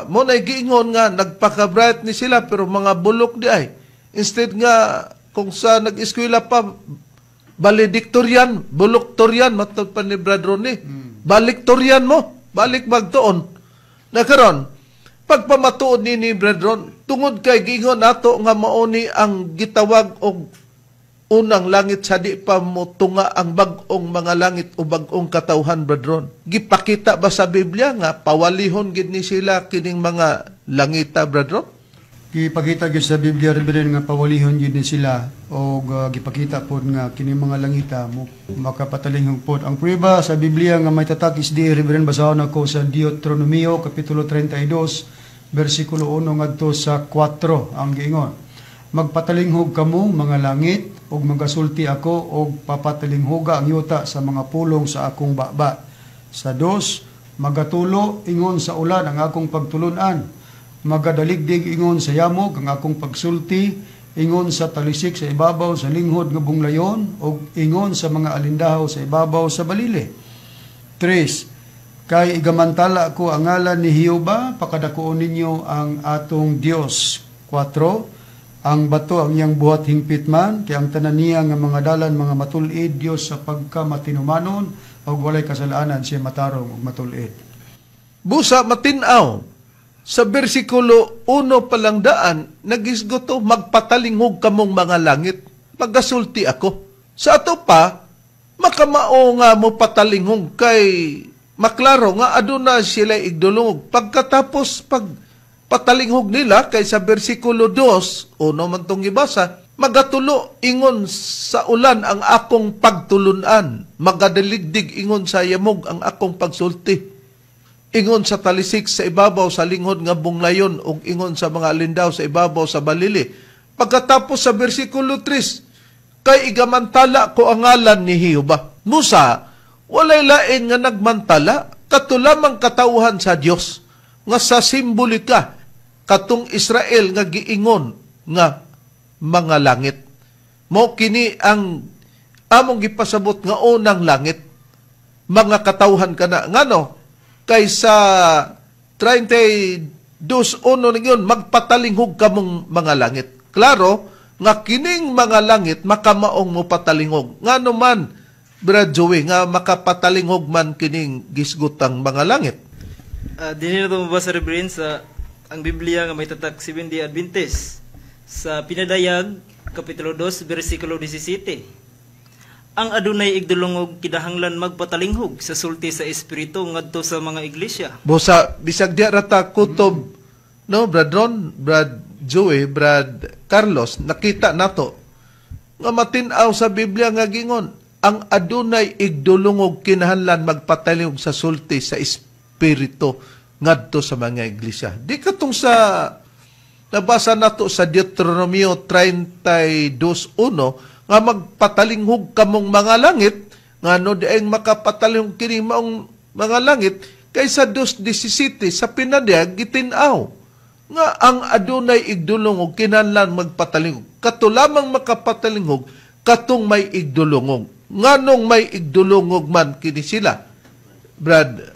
mo na giingon nga nagpaka-bright ni sila pero mga bulok di ay. Instead nga kung sa nag-eskwela pa valedictorian, buloktorian matod pa ni Brad Ronnie. Baliktorian mo, balik magtuon. Na karon pagpamatuod ni Brad Ron, tungod kay giingon nato nga mauni ang gitawag og unang langit sa di pa mo tunga ang bag-ong mga langit o bag-ong katawhan, Bradron. Gipakita ba sa Biblia nga pawalihon gid ni sila kining mga langita, Bradron? Gipakita gyud sa Biblia Reverend nga pawalihon gyud ni sila og gipakita pod nga kining mga langita mo makapatalingog pod. Ang prueba sa Biblia nga may tatak isdi Reverend basahon ako sa Deuteronomio kapitulo 32 bersikulo 1 ngadto sa 4 ang giingon. Magpatalinghog kamo mga langit ug magasulti ako og papatalinghoga ang yuta sa mga pulong sa akong baba. Sa 2, magatulo ingon sa ulan ang akong pagtulunan. Magadaligdig ingon sa yamog ang akong pagsulti, ingon sa talisik sa ibabaw sa linghod nga bunglayon ug ingon sa mga alindahaw sa ibabaw sa balili. 3, kay igamantala ko ang ngalan ni Hiuba, pakadakuon ninyo ang atong Dios. 4, ang bato ang iyang buhat hingpit man, kay ang tanan niya nga mga dalan mga matulid Dios sa pagkamatinumanon ug walay kasalaanan siya matarong ug matulid. Busa matinaw sa bersikulo 1 palang daan nagisgoto magpatalinghog kamong mga langit, magasulti ako. Sa ato pa makamao nga mo patalinghog kay maklaro nga aduna sila igdulong pagkatapos patalinghog nila kay sa bersikulo 2, uno man tong gibasa, magatulo ingon sa ulan ang akong pagtulunan, magadaligdig ingon sa yamog ang akong pagsulti, ingon sa talisik sa ibabaw sa linghod nga bunglayon ug ingon sa mga alindaw sa ibabaw sa balili. Pagkatapos sa bersikulo 3, kay igamantala ko ang ngalan ni Hiuba. Musa, walay lain nga nagmantala, katulamang katauhan sa Dios nga sa simbolika katong Israel nga giingon nga mga langit. Mao kini ang among gipasabot nga unang langit. Mga katawhan kana ngano kaysa 32:1 ningon magpatalinghog kamong mga langit. Klaro nga kining mga langit makamaong mo patalinghog. Ngano man Brad Joey nga makapatalinghog man kining gisgutang mga langit. Dinhi na ito mabasa rin sa ang Biblia nga may tatak Seventh-day Adventist sa Pinadayag kapitulo 2 bersikulo 17. Ang adunay igdulongog kinahanglan magpatalinghog sa sulti sa espiritu ngadto sa mga iglesia. Busa bisag di rata kutob no Brad Ron, Brad Joey, Brad Carlos nakita nato nga matinaw sa Biblia nga gingon, ang adunay igdulungog kinahanglan magpatalihog sa sulti sa espiritu ngadto sa mga iglesia. Di katong sa nabasa nato sa Deuteronomio 32:1 nga magpatalinghog kamong mga langit ngano diay makapatalihog kini maong mga langit kaysa 2:17 sa pinadiyag gitin-aw nga ang adunay igdulungog kinahanglan magpatalingog. Kato lamang makapatalingog katong may igdulungog. Nganong may igdulungog man kini sila. Brad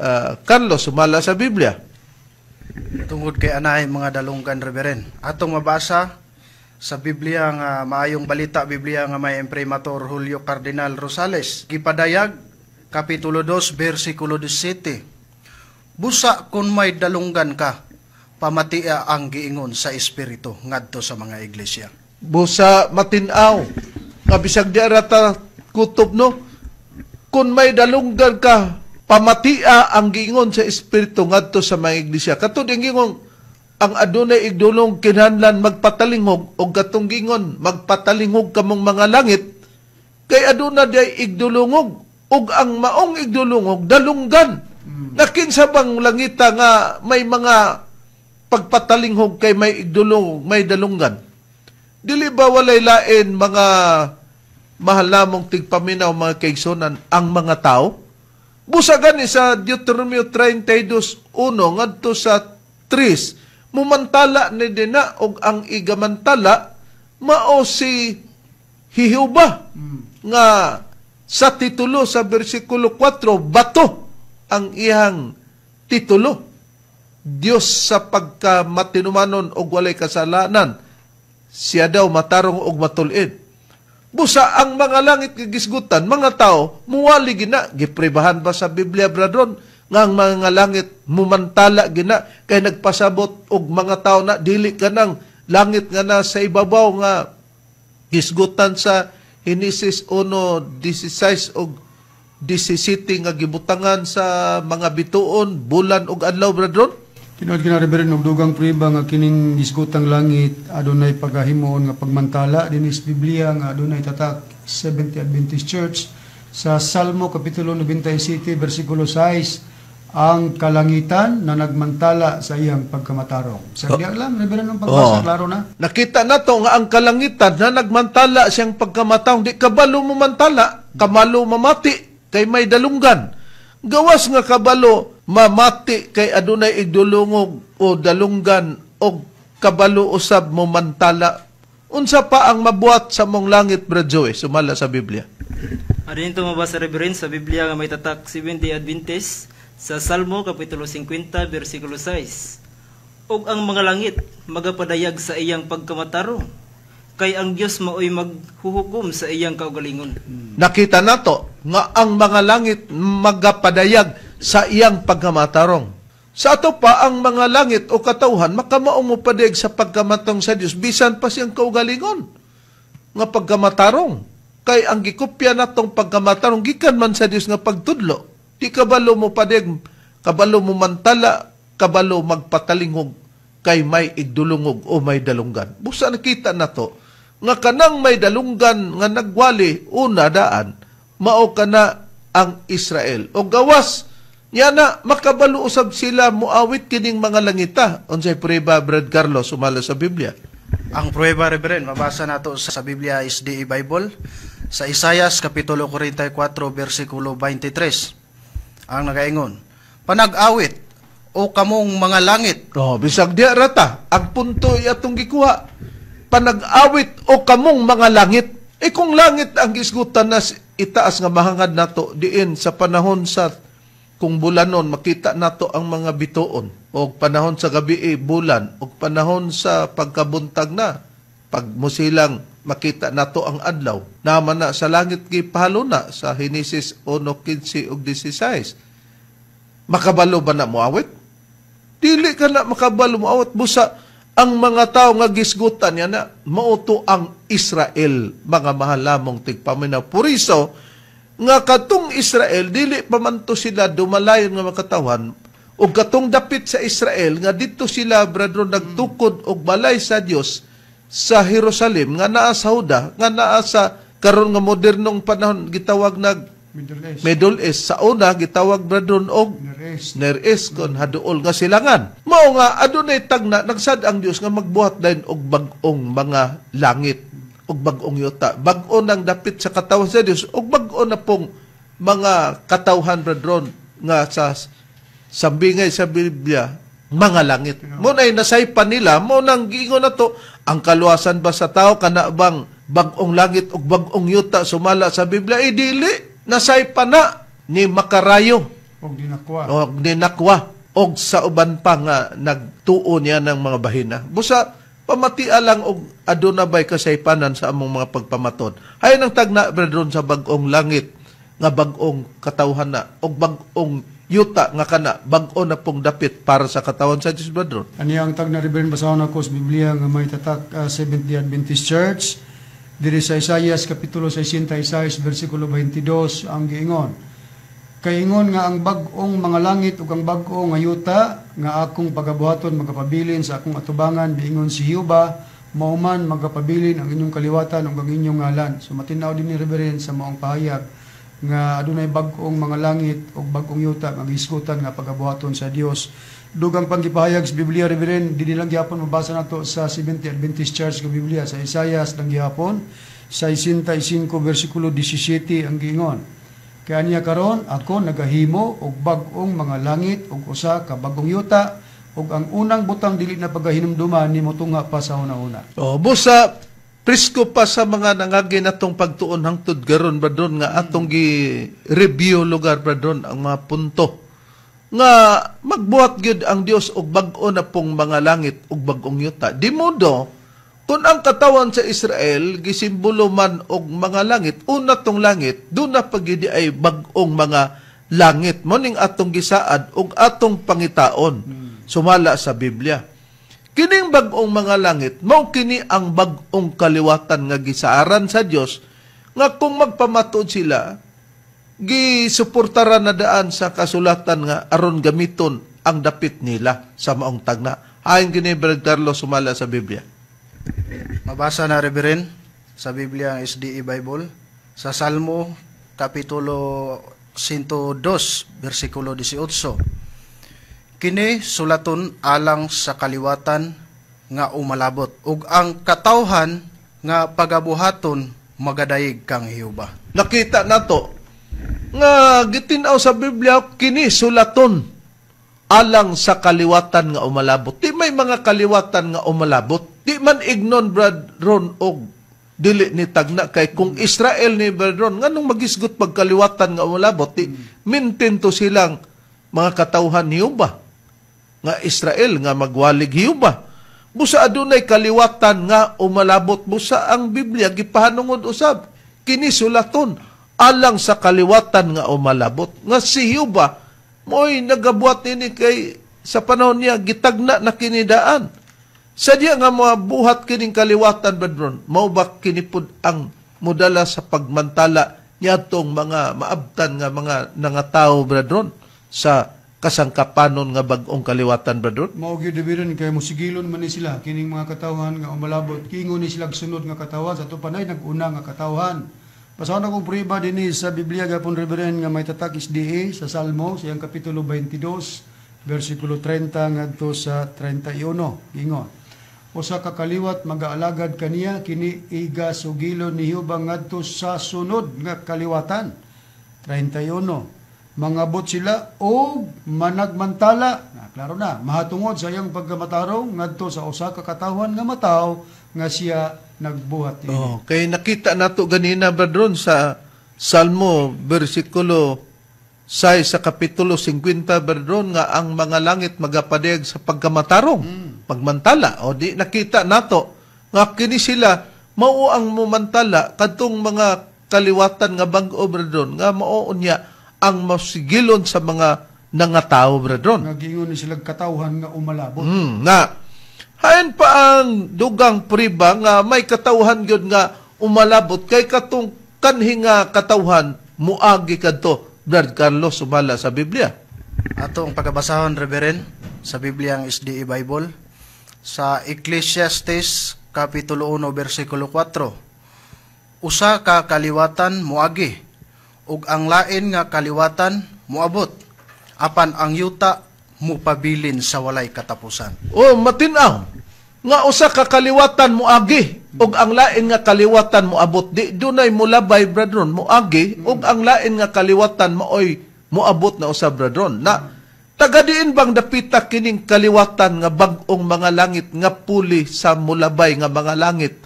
Carlos, sumala sa Biblia. Tungod kay anay mga dalunggan, Reverend. Atong mabasa sa Biblia nga maayong balita Biblia nga may imprimatur Julio Cardinal Rosales. Gipadayag, Kapitulo 2, versikulo 17. Busa kun may dalunggan ka, pamatia ang giingon sa espiritu ngadto sa mga iglesia. Busa matinaw nga bisag di arata kutob no, kung may dalunggan ka, pamatia ang giingon sa espiritu ngadto sa mga iglesia. Katod ang gingon, ang adunay igdulong kinahanglan magpatalingog o katong gingon magpatalingog kamong mga langit kay aduna day igdulungog ug ang maong igdulungog dalunggan. Nakinsa bang langita nga may mga pagpatalinghog kay may igdulungog, may dalunggan? Dili ba walay lain mga mahal namong tigpaminaw mga kaigsunan ang mga tao? Busa gani sa Deuteronomio 32:1 ngadto sa 3, mumantala ni dina og ang igamantala mao si Hihuba nga sa titulo sa bersikulo 4 bato ang iyang titulo. Dios sa pagkamatinumanon og walay kasalanan, siya daw matarong og matulid. Busa ang mga langit gigisgutan, mga tao, muwali gina. Gipribahan ba sa Biblia, bradron? Nga ang mga langit mumantala gina, kay nagpasabot og mga tao na dili ka ng langit nga na sa ibabaw nga gisgutan sa Genesis 1:16 og 17 nga gibutangan sa mga bituon, bulan og adlaw, bradron? Tinood kina Reverend og dugang priba nga kining gisgutang langit adunay pagahimoon nga pagmantala dinis Biblia nga adunay tatak Seventh Adventist Church sa Salmo kapitulo 97 bersikulo 6 ang kalangitan na nagmantala sa iyang pagkamatarong. Sa diya lang Reverend ang pagbasa klaro na. Nakita nato nga ang kalangitan na nagmantala siyang pagkamatarong, di kabalo mamantala, kamalo mamati kay may dalunggan. Gawas nga kabalo mamati kay adunay igdulungog o dalunggan o kabalo usab mo mantala. Unsa pa ang mabuhat sa mong langit, Brad Joey? Sumala sa Biblia. Ano yung tumabasa, Reverend, sa Biblia nga may tatak 70 Adventist sa Salmo kapitulo 50 versikulo 6. Og ang mga langit magapadayag sa iyang pagkamatarong, kay ang Dios maoy maghuhukom sa iyang kaugalingon. Nakita nato nga ang mga langit magapadayag sa iyang pagkamatarong. Sa ato pa ang mga langit o katawhan makamaong mo padayag sa pagkamatong sa Dios bisan pa siyang kaugalingon nga pagkamatarong. Kay ang gikopya natong pagkamatarong gikan man sa Dios nga pagtudlo. Di kabalo mo padayag, kabalo mo mantala, kabalo magpatalingog kay may igdulungog o may dalunggan. Busa nakita nato nga kanang may dalunggan nga nagwali una daan mao kana ang Israel. O gawas niya na makabalo usab sila muawit kining mga langita. Unsay prueba, Brad Carlos, sumala sa Biblia? Ang prueba, Reverend, mabasa nato sa Biblia SDA Bible sa Isaias kapitulo 44 bersikulo 23. Ang nagaingon, panag-awit o kamong mga langit. Bisag diya rata, ang punto atong gikuha. Panag-awit o kamong mga langit. Kung langit ang gisgutan na itaas nga mahangad nato diin sa panahon sa kung bulanon, makita nato ang mga bituon. O panahon sa gabi bulan. O panahon sa pagkabuntag na. Pag musilang makita nato ang adlaw. Naman na sa langit gipahalo na sa Genesis 1:15 ug 16. Makabalo ba na moawit? Dili ka na makabalo moawit. Busa ang mga tao nga gisgutan yan na mauto ang Israel, mga mahal lamong tigpaminaw. Puriso, nga katong Israel, dili pa man to sila dumalayon nga makatawan, o katong dapit sa Israel, nga dito sila, bradro, nagtukod og balay sa Dios sa Jerusalem nga naa sa Huda, nga naa sa karon nga modernong panahon gitawag nag Middle East. Sa una gitawag bradron og Near East kon haduol nga silangan. Mao nga adunay tagna nagsad ang Dios nga magbuhat dayon og bag-ong mga langit og bag-ong yuta. Bag-o nang dapit sa katawan sa Dios og bag-o na pong mga katawhan bradron nga sa sambingay sa Biblia mga langit. Mo nay nasaypan nila, mo nang giingon na to, ang kaluwasan ba sa tao kana bang bag-ong langit ug bag-ong yuta sumala sa Biblia? Dili. Nasaypan na ni makarayo Og dinakwa. o dinakwa og sa uban pa nga nagtuo niya ng mga bahina. Busa pamatia lang og aduna bay kasaypanan sa among mga pagpamaton. Hay nang tagna brethren sa bag-ong langit nga bag-ong katawhan na og bag-ong yuta nga kana bag-o na pong dapit para sa katawan sa Dios brethren. Ani ang tag na Reverend basahon ako sa Biblia nga may tatak Seventh-day Adventist Church diri sa Isaias kapitulo 66 bersikulo 22 ang giingon. Kaingon nga ang bag-ong mga langit ug ang bag-o nga yuta nga akong pagabuhaton magapabilin sa akong atubangan biingon si Jehova mao man magapabilin ang inyong kaliwatan ug ang inyong ngalan. So matinaw din ni Reverend sa maong pahayag nga adunay bag-ong mga langit ug bag-ong yuta nga gisgutan nga pagabuhaton sa Dios. Dugang panggipahayag sa Biblia, Reverend, di nilang gihapon mabasa nato sa Seventh-day Adventist Church nga Biblia sa Isaias lang gihapon sa 65 bersikulo 17 ang giingon. Kaya niya karon ako nagahimo og bag-ong mga langit ug usa ka bag-ong yuta ug ang unang butang dili na pagahinumduman nimo tunga pa sa una-una. Busa presko pa sa mga nangagi natong pagtuon hangtod garon bradron nga atong gi-review lugar bradron ang mga punto nga magbuhat gyud ang Dios og bag-o na pong mga langit ug bag-ong yuta. Di modo kung ang katawan sa Israel gisimbolo man og mga langit, una tong langit, doon na pagidi ay bag-ong mga langit. Mo ning atong gisaad og atong pangitaon sumala sa Biblia. Kining bag-ong mga langit, mao kini ang bag-ong kaliwatan nga gisaaran sa Dios nga kung magpamatud sila gisuportaran na daan sa kasulatan nga aron gamiton ang dapit nila sa maong tagna. Ayon kini Brother Carlos sumala sa Biblia. Mabasa na Reverend sa Biblia ang SDE Bible sa Salmo kapitulo 102 bersikulo 18. Kini sulaton alang sa kaliwatan nga umalabot ug ang katawhan nga pagabuhaton magadayeg kang Jehova. Nakita nato nga gitinaw sa Biblia kini sulaton alang sa kaliwatan nga umalabot. Di may mga kaliwatan nga umalabot. Di man ignon bradron og dili ni tagna kay kung Israel ni bradron nganong magisgot pagkaliwatan nga umalabot di mintinto silang mga katawhan ni Jehova nga Israel nga magwalig Jehova. Busa adunay kaliwatan nga umalabot. Busa ang Biblia gipahanungod usab kini sulaton alang sa kaliwatan nga umalabot. Nga si Jehova mo'y nagabuhat ini kay sa panahon niya gitagna na kinidaan. Sadya nga mabuhat kining kaliwatan brethren, mao ba kinipud ang mudala sa pagmantala niadtong mga maabtan nga mga nangatao brethren sa kasangkapanon nga bag-ong kaliwatan brethren. Mao gyud Reverend kay mosigilon man ni sila kining mga katawhan nga umalabot. Kingon ni sila sunod nga katawhan sa tupanay nag-una nga katawhan. Pasahon akong priba din sa Biblia gapon Reverend nga may tatak SDA sa Salmo siyang kapitulo 22 bersikulo 30 ngadto sa 31 ingon. Usa ka kaliwat magaalagad kaniya kini iga sugilon ni Jehova ngadto sa sunod nga kaliwatan 31. Mangabot sila og managmantala. Klaro na, mahatungod sa iyang pagkamatarong ngadto sa usa ka katawhan nga mataw nga siya nagbuhat ini. Kay nakita nato ganina brethren sa Salmo bersikulo 6 sa kapitulo 50 brethren nga ang mga langit magapadayag sa pagkamatarong, pagmantala. O di nakita nato nga kini sila mao ang mumantala kadtong mga kaliwatan nga bag-o brethren nga mao unya ang masigilon sa mga nangatao brethren. Nga gingon ni sila katawhan nga umalabot. Nga hayan pa ang dugang priba nga may katawhan gyud nga umalabot kay katong kanhi nga katawhan muagi kadto Brad Carlos sumala sa Biblia. Ato ang pagabasahon Reverend sa Biblia ang SDE Bible sa Ecclesiastes Kapitulo 1, versikulo 4. Usa ka kaliwatan moagi, ug ang lain nga kaliwatan moabot, apan ang yuta mupabilin sa walay katapusan. O matinaw nga usa ka kaliwatan moagi ug ang lain nga kaliwatan moabot. Di dunay mulabay bradron moagi ug ang lain nga kaliwatan maoy moabot na usa bradron. Na tagadiin bang dapita kining kaliwatan nga bag-ong mga langit nga puli sa mulabay nga mga langit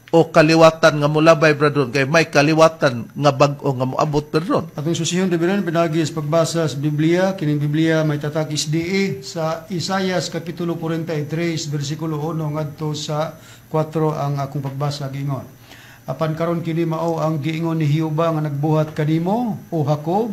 o kaliwatan nga mulabay bradron kay may kaliwatan nga bag-ong nga moabot bradron. Atong susihon reverend pinagi sa pagbasa sa Biblia, kining Biblia may tatakis DE sa Isaias kapitulo 43 bersikulo 1 ngadto sa 4 ang akong pagbasa giingon. Apan karon kini mao ang giingon ni Jehova nga nagbuhat kanimo o Jacob,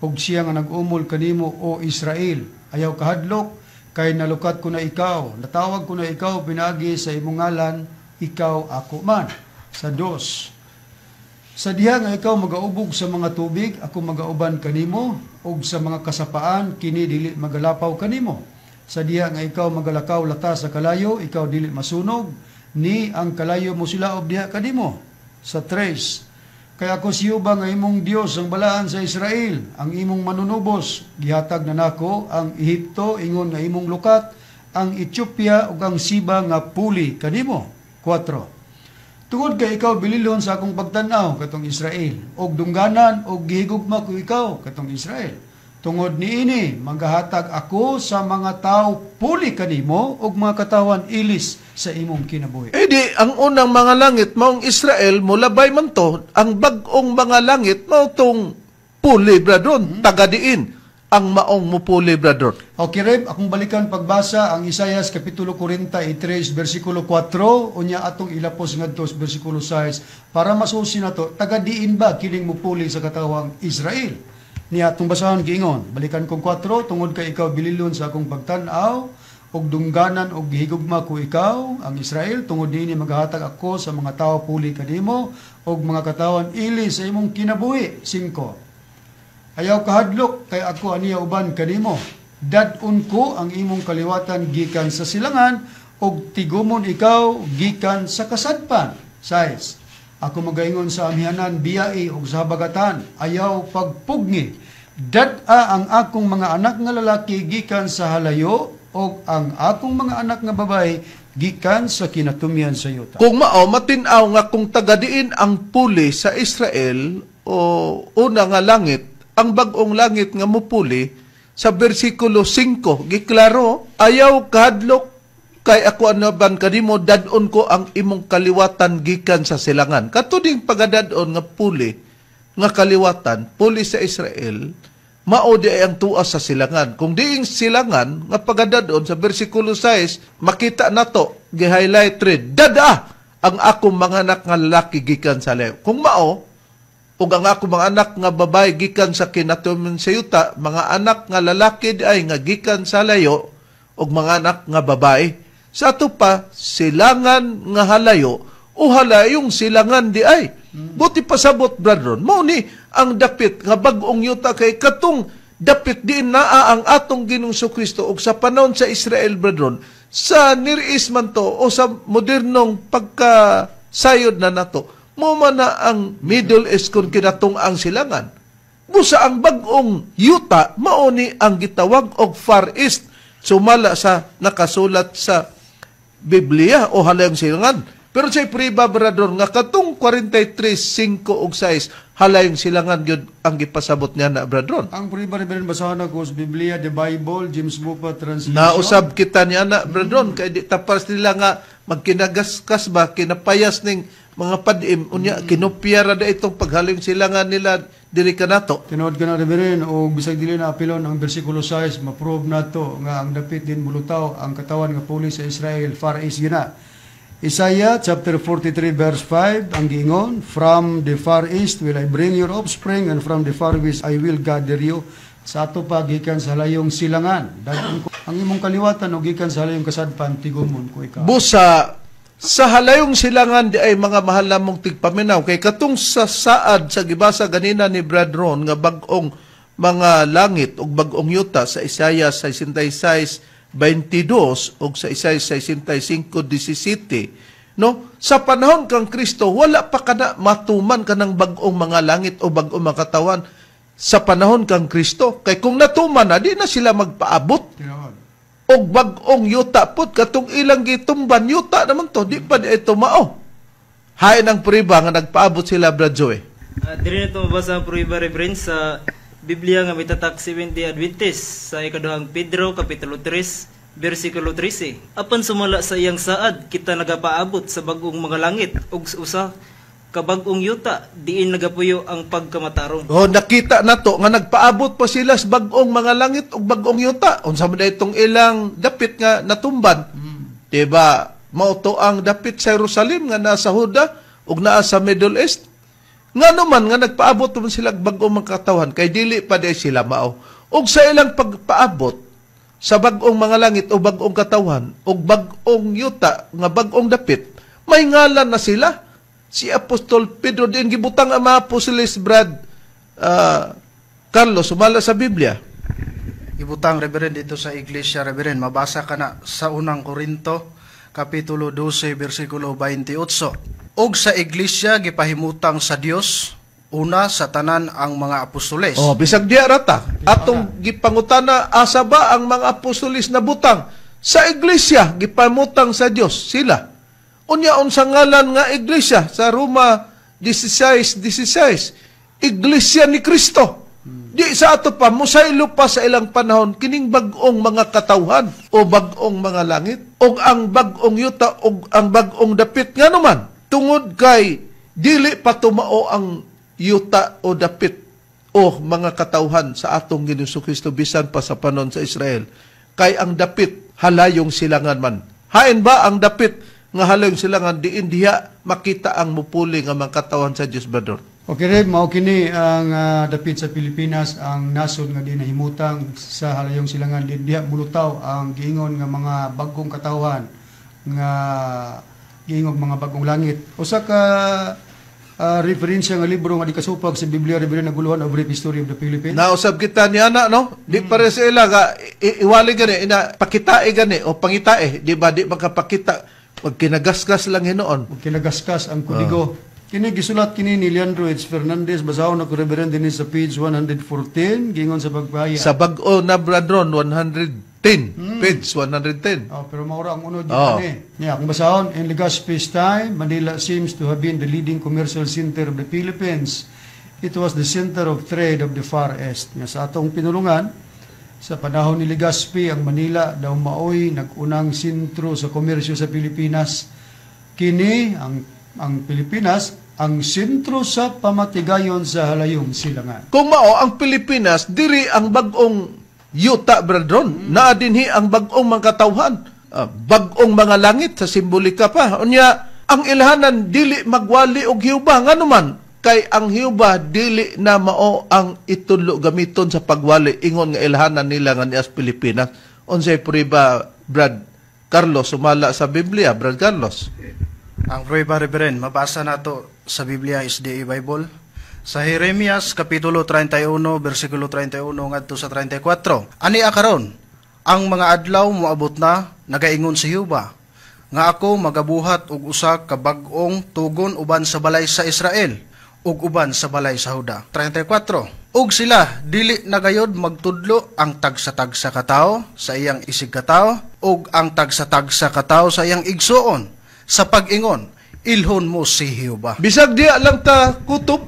ug siya nga nag-umol kanimo o Israel. Ayaw kahadlok kay nalukat ko na ikaw, natawag ko na ikaw pinagi sa imong ngalan, ikaw ako man. Sa 2. Sa diha nga ikaw magaubog sa mga tubig, ako magauban kanimo, ug sa mga kasapaan kini dili magalapaw kanimo. Sa diha nga ikaw magalakaw lata sa kalayo, ikaw dili masunog, ni ang kalayo mo sila ob diha kanimo. Sa 3. Kaya ako si Jehova nga imong Dios ang balaan sa Israel, ang imong manunubos, gihatag na nako ang Ehipto ingon nga imong lukat, ang Ethiopia ug ang Siba nga puli kanimo. 4. Tungod kay ikaw bililhon sa akong pagtan-aw katong Israel, og dungganan og gihigugma ko ikaw katong Israel. Tungod niini magahatag ako sa mga tawo puli kanimo og mga katawan ilis sa imong kinabuhi. Di ang unang mga langit maong Israel mulabay man to, ang bag-ong mga langit mao tong puli bradron, tagadiin ang maong mupuli bradron. Okay, Reb, akong balikan pagbasa ang Isaias kapitulo 43 bersikulo 4 unya atong ilapos ngadto sa bersikulo 6 para masusi nato tagadiin ba kining mupuli sa katawang Israel. Niya atong basahon giingon, balikan kong 4, tungod kay ikaw bililon sa akong pagtan-aw og dungganan og gihigugma ko ikaw ang Israel, tungod dinhi maghahatag ako sa mga tawo puli kanimo og mga katawan ili sa imong kinabuhi. 5. Ayaw kahadlok kay ako aniya uban kanimo, dad-on ko ang imong kaliwatan gikan sa silangan og tigumon ikaw gikan sa kasadpan. 6. Ako magaingon sa amihanan biyai ug sa habagatan, ayaw pagpugni. Dad-a ang akong mga anak nga lalaki gikan sa halayo ug ang akong mga anak nga babae gikan sa kinatumian sa yuta. Kung mao matinaw nga kung tagadiin ang puli sa Israel o una nga langit, ang bag-ong langit nga mupuli sa bersikulo 5 giklaro, ayaw kahadlok kay ako anaban kanimo, dadon ko ang imong kaliwatan gikan sa silangan. Katuding pagadadon nga puli nga kaliwatan, puli sa Israel, mao di ay ang tuas sa silangan. Kung diing silangan nga pagadadon sa bersikulo 6, makita nato gi-highlight red, dada ang akong mga anak nga lalaki gikan sa layo. Kung mao ug ang akong mga anak nga babae gikan sa kinatuman sa yuta, mga anak nga lalaki di ay nga gikan sa layo ug mga anak nga babae. Sa ato pa, silangan nga halayo o halayong silangan di ay. Buti pasabot, bradron. Mao ni ang dapit nga bag-ong yuta kay katong dapit din naa ang atong Ginoong Kristo og sa panahon sa Israel, bradron. Sa Near East man to o sa modernong pagkasayod na nato, mo man na ang Middle East kung kinatong ang silangan. Busa ang bag-ong yuta, mao ni ang gitawag og Far East. Sumala sa nakasulat sa Biblia o halayong silangan. Pero sa priba brador nga katong 43:5 ug 6 halayong silangan gyud ang gipasabot niya na bradron. Ang priba rin basahan ako sa Biblia, the Bible, James Bupa Translation. Nausab kita niya na bradron kay di tapas nila nga magkinagaskas ba kinapayas ning mga padim unya kinopya ra da itong paghalayong silangan nila diri kanato. Tinuod ka na rin, o bisag dili na apilon ang versikulo 6, ma-prove na to nga ang dapit din mulutaw ang katawan nga puli sa Israel, Far East gina. Isaiah chapter 43 verse 5 ang giingon, from the far east will I bring your offspring, and from the far west I will gather you. Sa ato pa gikan sa layong silangan, daghan ko ang imong kaliwatan o gikan sa layong kasadpan, tigumon ko ikaw. Busa sa halayong silangan di ay mga mahal namong tigpaminaw kay katong sa saad sa gibasa ganina ni Brad Ron nga bag-ong mga langit ug bag-ong yuta sa Isaiah 66:22 ug sa Isaiah 65:17 No? Sa panahon kang Kristo, wala pa ka na matuman ka ng bagong mga langit o bagong mga katawan sa panahon kang Kristo. Kay kung natuman na, di na sila magpaabot. Tinood. O bagong yuta po, katong ilang gitumban, yuta naman to, di pa di ito mao. Hain ang prueba nga nagpaabot sila, Brad Joey. Dili na ito mabasa ang prueba, Reverend, sa Biblia nga may tatak 70 Adventist sa ikaduhang Pedro, Kapitulo 3, versikulo 13. Apan sumala sa iyang saad, kita nagapaabot sa bagong mga langit, ug usa kabagong yuta, diin nagapuyo ang pagkamatarong. O nakita na to, nga nagpaabot pa sila sa bagong mga langit o bagong yuta. Unsa man itong ilang dapit nga natumban. Diba, mauto ang dapit sa Jerusalem nga nasa Huda o naa sa Middle East. Nga naman nga nagpaabot naman sila bagong mga katawan, kay dili pa di sila mao. O sa ilang pagpaabot sa bagong mga langit o bagong katawan o bagong yuta nga bagong dapit, may ngalan na sila. Si Apostol Pedro din gibutang ang mga apostoles, Brad Carlos, sumala sa Biblia. Ibutang, Reverend, dito sa Iglesia, Reverend, mabasa ka na sa unang Korinto, Kapitulo 12, versikulo 28. Og sa Iglesia, gipahimutang sa Dios, una sa tanan ang mga apostoles. Oh, bisag diya rata. Atong gipangutana, asa ba ang mga apostoles na butang? Sa Iglesia, gipamutang sa Dios sila. Unya unsa ngalan nga iglesia sa Roma 16:16, Iglesia ni Kristo. Di sa ato pa musaylo pa sa ilang panahon kining bag-ong mga katawhan o bag-ong mga langit o ang bag-ong yuta o ang bag-ong dapit nga naman tungod kay dili pa tumao ang yuta o dapit o mga katawhan sa atong Ginoong Kristo bisan pa sa panahon sa Israel. Kay ang dapit halayong silangan man. Hain ba ang dapit nga halayong silangan diin diha makita ang mupuli nga mga katawan sa Dios, brother? Okay, Reb, mao kini ang dapit sa Pilipinas, ang nasod nga di nahimutang sa halayong silangan, di diha mulutaw ang giingon nga mga bagong katawhan nga giingog mga bagong langit. Usa ka referensya nga libro nga di kasupag sa Biblia, Reverend, naguluhan of Brief History of the Philippines. Nausab kita ni ana, no? Di pare sa ila nga iwali gani ina pakitae gani o pangitae, di ba di makapakita pag kinagasgas lang hinoon. Ug kinagaskas ang kudigo. Kini gisulat kini ni Leandro H. Fernandez, basahon ako, Reverend, din sa page 114 gingon sa pagpahaya. Sa bag-o na Bradron 110, page 110. Pero maura ang unod yun Yeah, kung basahon, in Legazpi's time, Manila seems to have been the leading commercial center of the Philippines. It was the center of trade of the Far East. Nga sa atong pinulungan, sa panahon ni Legazpi, ang Manila daw maoy nag-unang sentro sa komersyo sa Pilipinas. Kini ang Pilipinas ang sentro sa pamatigayon sa halayong silangan. Kung mao ang Pilipinas diri ang bag-ong yuta, Bradron, naa dinhi ang bag-ong mga katawhan, bag-ong mga langit sa simbolika pa. Unya ang ilhanan dili magwali og Hiuba nganuman. Kay ang Hiuba dili na mao ang itudlo gamiton sa pagwali ingon nga ilhanan nila nga nias Pilipinas. Unsay prueba, Brad Carlos, sumala sa Biblia, Brad Carlos? Ang prueba, Reverend, mabasa nato sa Biblia SDA Bible. Sa Jeremias Kapitulo 31, versikulo 31 ngadto sa 34. Ani karon, ang mga adlaw moabot na, nagaingon si Hiuba, nga ako magabuhat og usa ka bag-ong tugon uban sa balay sa Israel ug uban sa balay sa Huda. 34. Ug sila dili nagayod magtudlo ang tagsa-tagsa katao sa iyang isig katao ug ang tagsa-tagsa katao sa iyang igsuon sa pag-ingon, ilhon mo si Hiuba. Bisag diya lang ta kutob,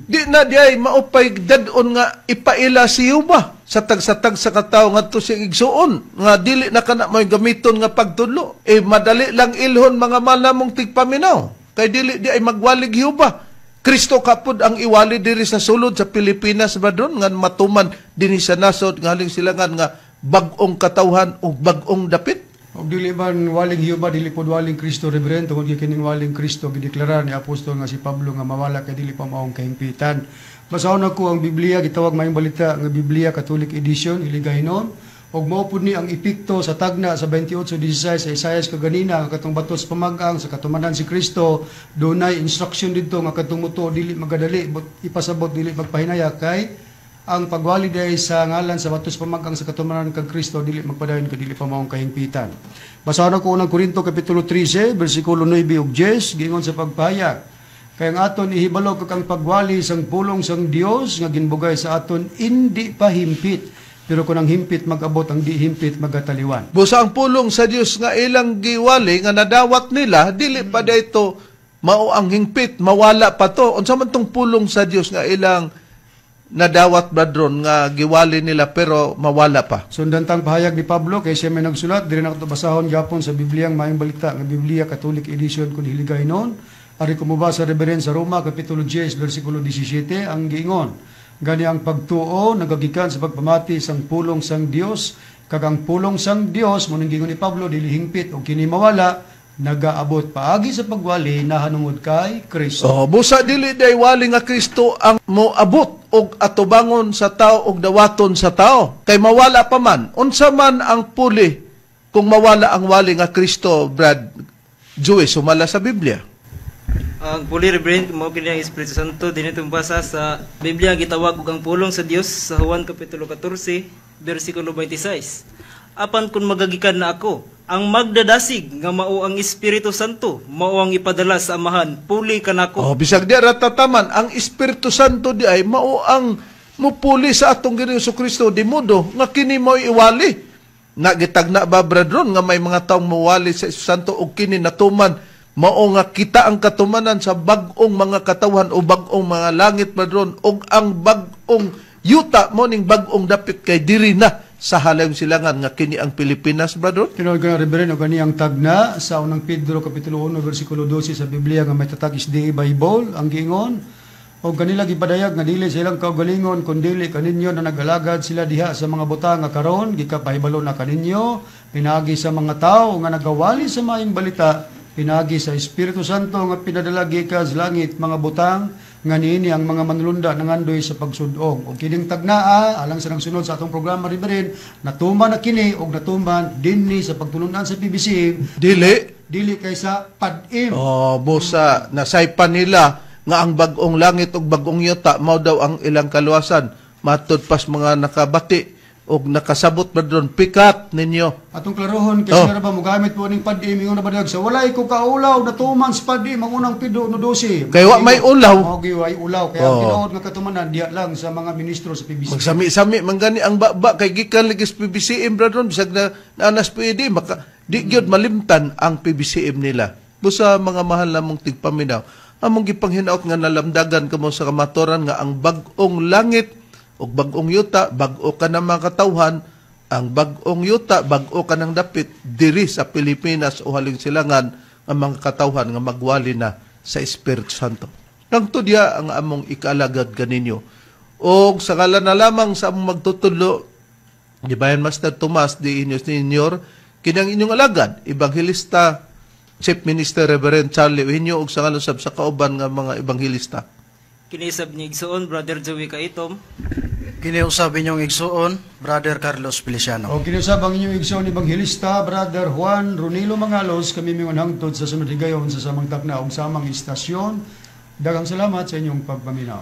di na diay maupay dadon nga ipaila si Hiuba sa tagsa-tagsa katao ngadto sa igsuon nga dili na kana may gamiton nga pagtudlo. Madali lang ilhon mga malamong tigpaminaw kay dili di ay magwalig Hiuba. Kristo kapud ang iwali diri sa sulod sa Pilipinas ba doon nga matuman dinhi sa nasod nga haling silangan nga bag-ong katawhan o bag-ong dapit. Og dili man waling Hiuba, dili pod waling Kristo, Reverend, tungod kay kining waling Kristo gideklara ni apostol nga si Pablo nga mawala kay dili pa maong kahimpitan. Basahon ako ang Biblia, gitawag mayong balita nga Biblia Catholic Edition, iligay noon. Og mao pud ni ang epikto sa tagna sa 28:16 sa Isaias kaganina nga katong batos pamagang sa katumanan si Kristo, dunay instruction didto nga katong muto dili magadali ipasabot dili magpahinaya kay ang pagwali day sa ngalan sa batos pamangkang sa katumanan kag Kristo dili magpadayon ka dili pa maong kahingpitan. Basahan ko unang Korinto kapitulo 13 bersikulo 9 ug 10 giingon sa pagpahayag kay ang aton ihibalo kag ang pagwali sang pulong sang Dios nga ginbugay sa aton indi pa himpit pero kung ang himpit mag-abot ang di himpit magataliwan. Busa ang pulong sa Dios nga ilang giwali nga nadawat nila dili pa dayto mao ang hingpit mawala pa to. Unsa man tong pulong sa Dios nga ilang nadawat bradron nga giwali nila pero mawala pa. Sundan tang pahayag ni Pablo kay siya may nagsulat diri na ko basahon gapon sa Bibliang Maayong Balita nga Biblia Catholic Edition kun hiligay noon. Ari ko mabasa Reverend sa Roma kapitulo 10 bersikulo 17 ang giingon gani ang pagtuo nagagikan sa pagpamati sang pulong sang Dios kag ang pulong sang Dios mo gingon ni Pablo dili hingpit o kini mawala nagaabot paagi sa pagwali nahanungod kay Kristo. Oh, busa dili day wali nga Kristo ang moabot og atubangon sa tao og dawaton sa tao. Kay mawala pa man. Unsa man ang puli kung mawala ang wali nga Kristo, Brad Joey, sumala sa Biblia. Ang puli reverend mo kini ang Espiritu Santo dinitong basa sa Biblia gitawag og ang pulong sa Dios sa Juan kapitulo 14 bersikulo 26. Apan kun magagikan na ako, ang magdadasig nga mao ang Espiritu Santo, mao ang ipadala sa Amahan, puli kanako. Oh, bisag di ratataman, ang Espiritu Santo di ay mao ang mupuli sa atong Ginoong Kristo di modo nga kini mo iwali. Nagitagna ba bradron nga may mga taong mawali sa Espiritu Santo og kini natuman mao nga kita ang katumanan sa bag-ong mga katawan o bag-ong mga langit bradron og ang bag-ong yuta mo ning bag-ong dapit kay diri na sa halayong silangan nga kini ang Pilipinas, brother? Tinawag ko na Reverend o kaniyang tagna sa unang Pedro kapitulo 1 bersikulo 12 sa Biblia nga may tatag SDA Bible ang giingon o kanila gipadayag nga dili sa ilang kaugalingon kundi kaninyo na nagalagad sila diha sa mga butang nga karon gikapahibalo na kaninyo pinagi sa mga tao nga nagawali sa maayong balita pinagi sa Espiritu Santo nga pinadala gikan sa langit mga butang nga niini ang mga manlunda nangandoy sa pagsudong. O kining tagnaa alang sa nagsunod sa atong programa Reverend natuman na kini og natuman dinhi sa pagtulunan sa PBC dili kaysa padim. Oh, busa nasaypan nila nga ang bag-ong langit ug bag-ong yuta mao daw ang ilang kaluwasan matud pas mga nakabati og nakasabot ba doon pikat ninyo. Atong klarohon kasi nga ba mogamit po ning padim ingon na ba sa walay ko kaulaw natuman sa padim ang unang pido no 12. Kay wa may ulaw. Mogi way ulaw kaya ang tinuod nga katumanan diya lang sa mga ministro sa PBC. Magsami-sami man gani ang baba kay gikan ligis PBCM bradron bisag na anas pwede maka di gyud malimtan ang PBCM nila. Busa mga mahal namong tigpaminaw. Among gipanghinaot nga nalamdagan kamo sa kamaturan nga ang bag-ong langit ug bag-ong yuta, bag-o ka ng mga katawhan, ang bag-ong yuta, bag-o ka ng dapit, diri sa Pilipinas o haling silangan ang mga katawhan nga magwali na sa Espiritu Santo. Nang tudya ang among ikaalagad kaninyo. O sa ngalan na lamang sa among magtutulo, di bayan Master Tomas di Inyos Senior, kinang inyong alagad, Ebanghilista, Chief Minister Reverend Charlie Uhinyo, o sa ngalan sa kauban nga mga Ebanghilista. Kinisab ni igsuon Brother Joey Kaitom. Kiniusab inyong igsuon, Brother Carlos Feliciano. O kiniusab ang inyong igsoon Ebanghilista, Brother Juan Ronilo Mangalos, kami mingon hangtod sa sunod higayon sa samang takna o samang istasyon. Daghang salamat sa inyong pagpaminaw.